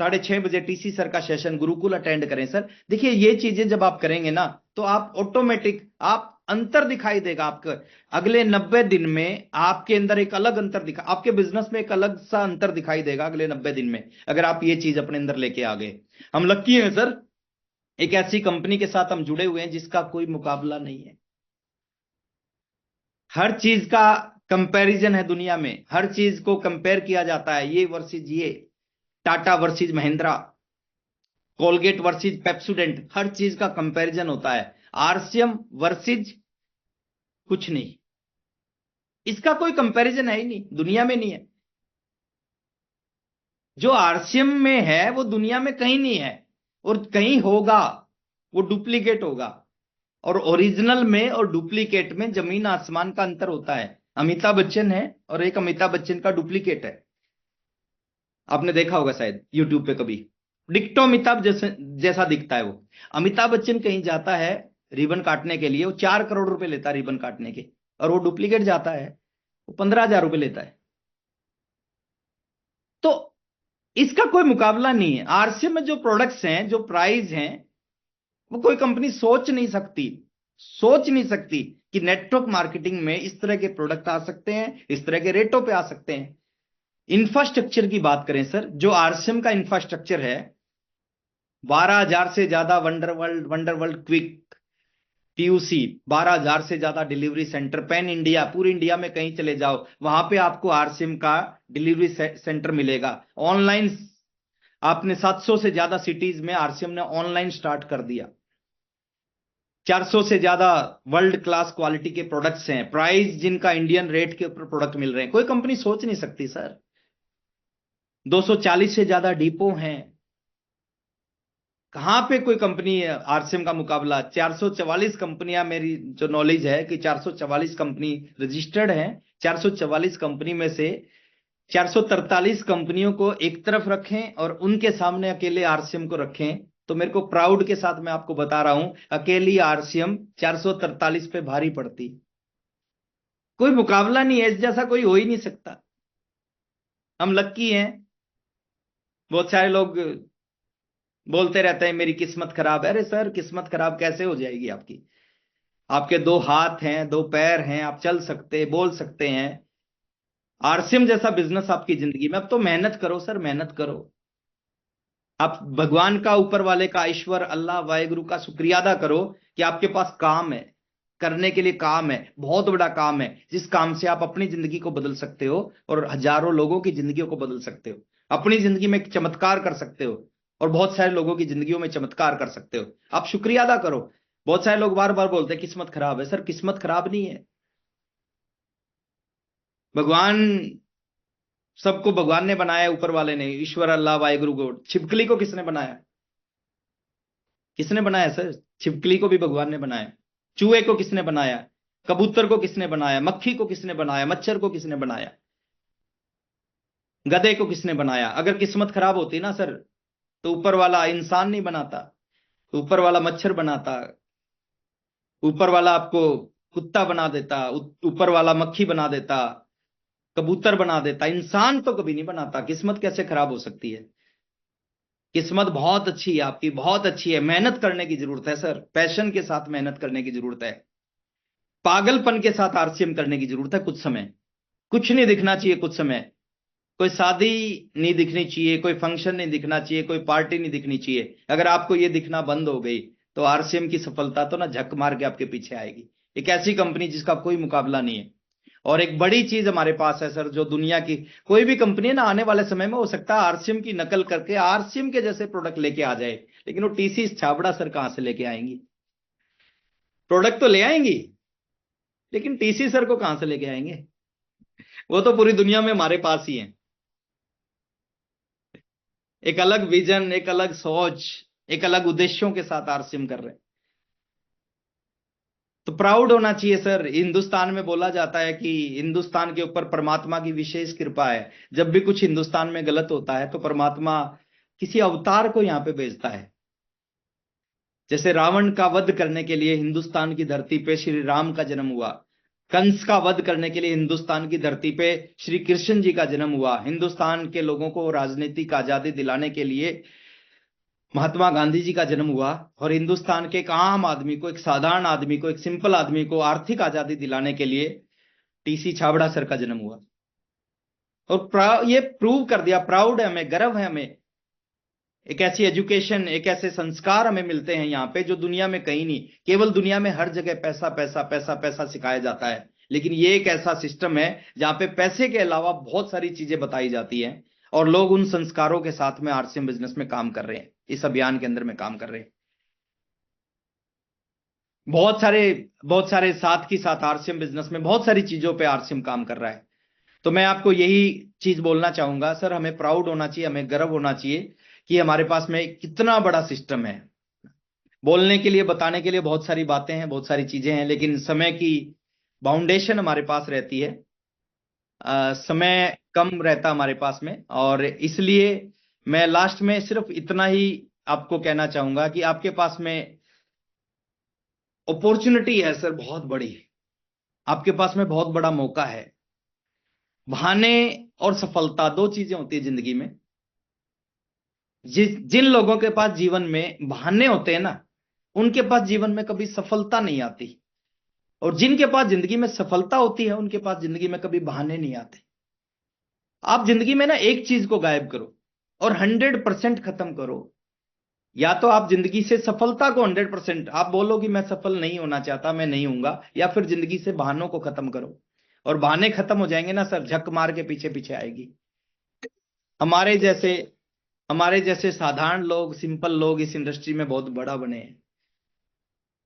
[SPEAKER 1] 6:30 बजे टीसी सर का सेशन गुरुकुल अटेंड करें सर। देखिए ये चीजें जब आप करेंगे ना, तो आप ऑटोमेटिक, आप अंतर दिखाई देगा आपको। अगले 90 दिन में आपके अंदर एक अलग अंतर दिखा, आपके बिजनेस में एक अलग सा अंतर दिखाई देगा अगले 90 दिन में, अगर आप ये चीज अपने अंदर लेके आ गए। हम लकी हैं सर, एक ऐसी कंपनी के साथ हम जुड़े हुए हैं जिसका कोई मुकाबला नहीं है। हर चीज का कंपैरिजन है दुनिया में, हर चीज को कंपेयर किया जाता है, ये वर्सेस ये, Tata versus Mahindra, Colgate versus Pepsodent, हर चीज का कंपैरिजन होता है। आरसीएम वर्सेस कुछ नहीं, इसका कोई कंपैरिजन है ही नहीं, दुनिया में नहीं है। जो आरसीएम में है वो दुनिया में कहीं नहीं है, और कहीं होगा वो डुप्लीकेट होगा। और ओरिजिनल में और डुप्लीकेट में जमीन आसमान का अंतर होता है। अमिताभ बच्चन है और एक अमिताभ बच्चन का डुप्लीकेट है, आपने देखा होगा शायद यूट्यूब पे कभी, डिक्टो अमिताभ जैसा दिखता है वो। अमिताभ बच्चन कहीं जाता है रिबन काटने के लिए, वो 4 करोड़ रुपए लेता है रिबन काटने के, और वो डुप्लीकेट जाता है वो 15,000 रुपए लेता है। तो इसका कोई मुकाबला नहीं है। आरसीएम में जो प्रोडक्ट्स हैं, जो प्राइस हैं, वो कोई कंपनी सोच नहीं सकती, सोच नहीं सकती कि नेटवर्क मार्केटिंग में इस तरह के प्रोडक्ट आ सकते हैं, इस तरह के रेटों पे आ सकते हैं। इंफ्रास्ट्रक्चर की बात करें सर, जो आरसीएम का इंफ्रास्ट्रक्चर है, 12,000 से ज्यादा वंडरवर्ल्ड क्विक टीयूसी, 12,000 से ज्यादा डिलीवरी सेंटर पैन इंडिया, पूरी इंडिया में कहीं चले जाओ वहां पे आपको आरसीएम का डिलीवरी सेंटर मिलेगा। ऑनलाइन आपने 700 से ज्यादा सिटीज में आरसीएम ने ऑनलाइन स्टार्ट कर दिया। 400 से ज्यादा वर्ल्ड क्लास क्वालिटी के प्रोडक्ट्स हैं, प्राइस जिनका इंडियन रेट के ऊपर प्रोडक्ट मिल रहे हैं, कोई कंपनी सोच नहीं सकती सर। 240 से ज्यादा डिपो हैं, कहां पे कोई कंपनी आरसीएम का मुकाबला। 444 कंपनियां, मेरी जो नॉलेज है कि 444 कंपनी रजिस्टर्ड हैं, 444 कंपनी में से 443 कंपनियों को एक तरफ रखें और उनके सामने अकेले आरसीएम को रखें, तो मेरे को प्राउड के साथ मैं आपको बता रहा हूं, अकेली आरसीएम 443 पे भारी पड़ती। कोई मुकाबला नहीं है, इस जैसा कोई हो ही नहीं सकता। हम लक्की हैं। बहुत सारे लोग बोलते रहते हैं मेरी किस्मत खराब है। अरे सर, किस्मत खराब कैसे हो जाएगी आपकी? आपके 2 हाथ हैं, 2 पैर हैं, आप चल सकते, बोल सकते हैं। आरसीएम जैसा बिजनेस आपकी जिंदगी में, अब तो मेहनत करो सर, मेहनत करो। आप भगवान का, ऊपर वाले का, ईश्वर अल्लाह वाहेगुरु का शुक्रिया अदा करो कि आपके पास काम है, करने के लिए काम है, बहुत बड़ा काम है, जिस काम से आप अपनी जिंदगी को बदल सकते हो और हजारों लोगों की जिंदगियों को बदल सकते हो। अपनी जिंदगी में एक चमत्कार कर सकते हो और बहुत सारे लोगों की जिंदगियों में चमत्कार कर सकते हो। आप शुक्रिया अदा करो। बहुत सारे लोग बार बार बोलते हैं किस्मत खराब है। सर, किस्मत खराब नहीं है। भगवान, सबको भगवान ने बनाया, ऊपर वाले ने, ईश्वर अल्लाह वाहेगुरु को। छिपकली को किसने बनाया? किसने बनाया सर? छिपकली को भी भगवान ने बनाया। चूहे को किसने बनाया? कबूतर को किसने बनाया? मक्खी को किसने बनाया? मच्छर को किसने बनाया? गधे को किसने बनाया? अगर किस्मत खराब होती ना सर, तो ऊपर वाला इंसान नहीं बनाता, ऊपर वाला मच्छर बनाता, ऊपर वाला आपको कुत्ता बना देता, ऊपर वाला मक्खी बना देता, कबूतर बना देता। इंसान तो कभी नहीं बनाता। किस्मत कैसे खराब हो सकती है? किस्मत बहुत अच्छी है आपकी, बहुत अच्छी है। मेहनत करने की जरूरत है सर, पैशन के साथ मेहनत करने की जरूरत है। पागलपन के साथ आरसीएम करने की जरूरत है। कुछ समय कुछ नहीं दिखना चाहिए, कुछ समय कोई शादी नहीं दिखनी चाहिए, कोई फंक्शन नहीं दिखना चाहिए, कोई पार्टी नहीं दिखनी चाहिए। अगर आपको ये दिखना बंद हो गई तो आरसीएम की सफलता तो ना झक मार के आपके पीछे आएगी। एक ऐसी कंपनी जिसका कोई मुकाबला नहीं है। और एक बड़ी चीज हमारे पास है सर, जो दुनिया की कोई भी कंपनी ना आने वाले समय में हो सकता है आरसीएम की नकल करके आरसीएम के जैसे प्रोडक्ट लेके आ जाए, लेकिन वो टीसी छाबड़ा सर कहां से लेके आएंगी? प्रोडक्ट तो ले आएंगी, लेकिन टीसी सर को कहां से लेके आएंगे? वो तो पूरी दुनिया में हमारे पास ही है। एक अलग विजन, एक अलग सोच, एक अलग उद्देश्यों के साथ आरसीएम कर रहे हैं। तो प्राउड होना चाहिए सर। हिंदुस्तान में बोला जाता है कि हिंदुस्तान के ऊपर परमात्मा की विशेष कृपा है। जब भी कुछ हिंदुस्तान में गलत होता है तो परमात्मा किसी अवतार को यहां पे भेजता है। जैसे रावण का वध करने के लिए हिंदुस्तान की धरती पे श्री राम का जन्म हुआ। कंस का वध करने के लिए हिंदुस्तान की धरती पे श्री कृष्ण जी का जन्म हुआ। हिंदुस्तान के लोगों को राजनीतिक आजादी दिलाने के लिए महात्मा गांधी जी का जन्म हुआ। और हिंदुस्तान के एक आम आदमी को, एक साधारण आदमी को, एक सिंपल आदमी को आर्थिक आजादी दिलाने के लिए टीसी छाबड़ा सर का जन्म हुआ। और ये प्रूव कर दिया, प्राउड है हमें, गर्व है हमें। एक ऐसी एजुकेशन, एक ऐसे संस्कार हमें मिलते हैं यहाँ पे जो दुनिया में कहीं नहीं। केवल दुनिया में हर जगह पैसा पैसा पैसा पैसा सिखाया जाता है, लेकिन ये एक ऐसा सिस्टम है जहां पे पैसे के अलावा बहुत सारी चीजें बताई जाती हैं और लोग उन संस्कारों के साथ में आरसीएम बिजनेस में काम कर रहे हैं, इस अभियान के अंदर में काम कर रहे हैं। बहुत सारे साथ की साथ आरसीएम बिजनेस में बहुत सारी चीजों पे आरसीएम काम कर रहा है। तो मैं आपको यही चीज बोलना चाहूंगा सर, हमें प्राउड होना चाहिए, हमें गर्व होना चाहिए कि हमारे पास में कितना बड़ा सिस्टम है। बोलने के लिए, बताने के लिए बहुत सारी बातें हैं, बहुत सारी चीजें हैं, लेकिन समय की बाउंडेशन हमारे पास रहती है। समय कम रहता हमारे पास में, और इसलिए मैं लास्ट में सिर्फ इतना ही आपको कहना चाहूंगा कि आपके पास में अपॉर्चुनिटी है सर, बहुत बड़ी। आपके पास में बहुत बड़ा मौका है। बहाने और सफलता, 2 चीजें होती है जिंदगी में। जिन लोगों के पास जीवन में बहाने होते हैं ना, उनके पास जीवन में कभी सफलता नहीं आती। और जिनके पास जिंदगी में सफलता होती है, उनके पास जिंदगी में कभी बहाने नहीं आते। आप जिंदगी में ना एक चीज को गायब करो और 100% खत्म करो। या तो आप जिंदगी से सफलता को 100%, आप बोलो कि मैं सफल नहीं होना चाहता, मैं नहीं हूंगा, या फिर जिंदगी से बहानों को खत्म करो। और बहाने खत्म हो जाएंगे ना सर, झक मार के पीछे पीछे आएगी। हमारे जैसे हमारे जैसे साधारण लोग, सिंपल लोग इस इंडस्ट्री में बहुत बड़ा बने हैं।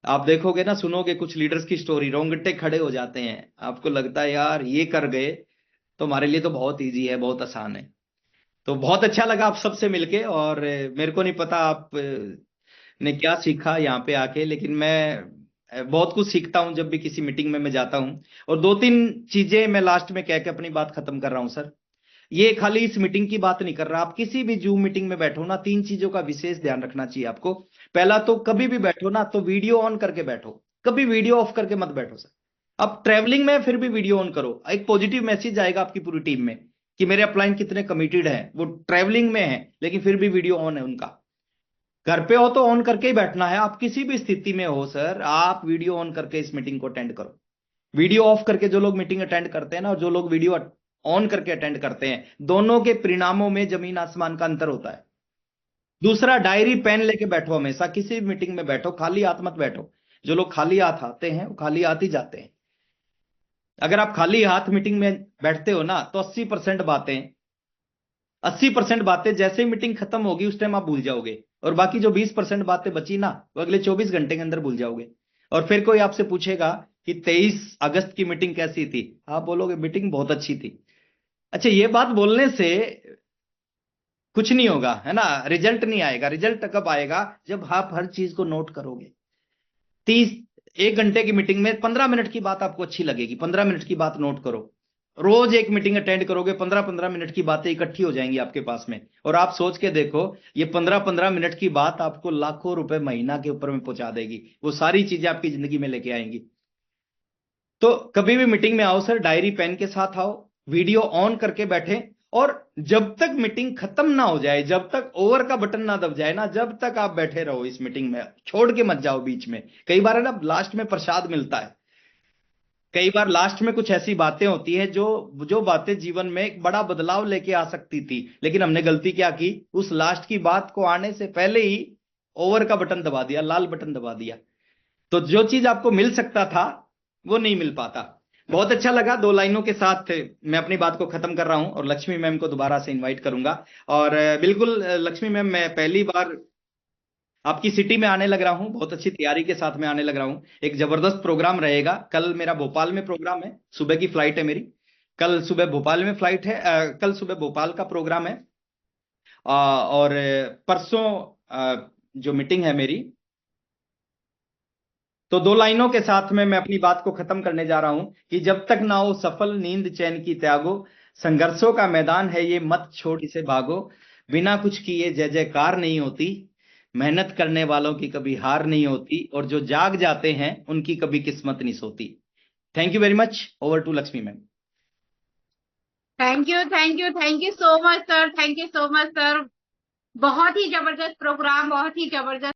[SPEAKER 1] आप देखोगे ना, सुनोगे कुछ लीडर्स की स्टोरी, रोंगटे खड़े हो जाते हैं। आपको लगता है यार ये कर गए तो हमारे लिए तो बहुत इजी है, बहुत आसान है। तो बहुत अच्छा लगा आप सबसे मिलके। और मेरे को नहीं पता आप ने क्या सीखा यहाँ पे आके, लेकिन मैं बहुत कुछ सीखता हूँ जब भी किसी मीटिंग में मैं जाता हूँ। और 2-3 चीजें मैं लास्ट में कह के अपनी बात खत्म कर रहा हूँ सर। ये खाली इस मीटिंग की बात नहीं कर रहा, आप किसी भी जूम मीटिंग में बैठो ना, 3 चीजों का विशेष ध्यान रखना चाहिए आपको। पहला तो कभी भी बैठो ना तो वीडियो ऑन करके बैठो, कभी वीडियो ऑफ करके मत बैठो सर। अब ट्रेवलिंग में फिर भी वीडियो ऑन करो, एक पॉजिटिव मैसेज आएगा आपकी पूरी टीम में कि मेरे अपलाइन कितने कमिटेड हैं, वो ट्रेवलिंग में है लेकिन फिर भी वीडियो ऑन है उनका। घर पे हो तो ऑन करके ही बैठना है, आप किसी भी स्थिति में हो सर, आप वीडियो ऑन करके इस मीटिंग को अटेंड करो। वीडियो ऑफ करके जो लोग मीटिंग अटेंड करते हैं ना और जो लोग वीडियो ऑन करके अटेंड करते हैं, दोनों के परिणामों में जमीन आसमान का अंतर होता है। दूसरा, डायरी पेन लेके बैठो, हमेशा किसी भी मीटिंग में बैठो खाली हाथ मत बैठो। जो लोग खाली हाथ आते हैं वो खाली हाथ ही जाते हैं। अगर आप खाली हाथ मीटिंग में बैठते हो ना तो 80% बातें जैसे ही मीटिंग खत्म होगी उस टाइम आप भूल जाओगे, और बाकी जो 20% बातें बची ना वो अगले 24 घंटे के अंदर भूल जाओगे। और फिर कोई आपसे पूछेगा कि 23 अगस्त की मीटिंग कैसी थी, आप बोलोगे मीटिंग बहुत अच्छी थी। अच्छा, ये बात बोलने से कुछ नहीं होगा, है ना, रिजल्ट नहीं आएगा। रिजल्ट कब आएगा? जब आप हर चीज को नोट करोगे। 1 घंटे की मीटिंग में 15 मिनट की बात आपको अच्छी लगेगी, 15 मिनट की बात नोट करो। रोज एक मीटिंग अटेंड करोगे, 15-15 मिनट की बातें इकट्ठी हो जाएंगी आपके पास में, और आप सोच के देखो ये 15-15 मिनट की बात आपको लाखों रुपए महीना के ऊपर में पहुंचा देगी। वो सारी चीजें आपकी जिंदगी में लेके आएंगी। तो कभी भी मीटिंग में आओ सर, डायरी पेन के साथ आओ, वीडियो ऑन करके बैठे, और जब तक मीटिंग खत्म ना हो जाए, जब तक ओवर का बटन ना दब जाए ना, जब तक आप बैठे रहो इस मीटिंग में, छोड़ के मत जाओ बीच में। कई बार है ना लास्ट में प्रसाद मिलता है, कई बार लास्ट में कुछ ऐसी बातें होती हैं जो जो बातें जीवन में एक बड़ा बदलाव लेके आ सकती थी, लेकिन हमने गलती क्या की, उस लास्ट की बात को आने से पहले ही ओवर का बटन दबा दिया, लाल बटन दबा दिया। तो जो चीज आपको मिल सकता था वो नहीं मिल पाता। बहुत अच्छा लगा, 2 लाइनों के साथ मैं अपनी बात को खत्म कर रहा हूं और लक्ष्मी मैम को दोबारा से इनवाइट करूंगा। और बिल्कुल लक्ष्मी मैम, मैं पहली बार आपकी सिटी में आने लग रहा हूं, बहुत अच्छी तैयारी के साथ में आने लग रहा हूं। एक जबरदस्त प्रोग्राम रहेगा। कल मेरा भोपाल में प्रोग्राम है, सुबह की फ्लाइट है मेरी, कल सुबह भोपाल में फ्लाइट है, कल सुबह भोपाल का प्रोग्राम है। और परसों जो मीटिंग है मेरी, तो 2 लाइनों के साथ में मैं अपनी बात को खत्म करने जा रहा हूं कि जब तक ना हो सफल नींद चैन की त्यागो, संघर्षों का मैदान है ये मत छोड़ इसे भागो, बिना कुछ किए जय जयकार नहीं होती, मेहनत करने वालों की कभी हार नहीं होती, और जो जाग जाते हैं उनकी कभी किस्मत नहीं सोती। Thank you very much. Over to Lakshmi ma'am.
[SPEAKER 2] Thank you, thank you, thank you so much sir, thank you so much sir. बहुत ही जबरदस्त प्रोग्राम, बहुत ही जबरदस्त।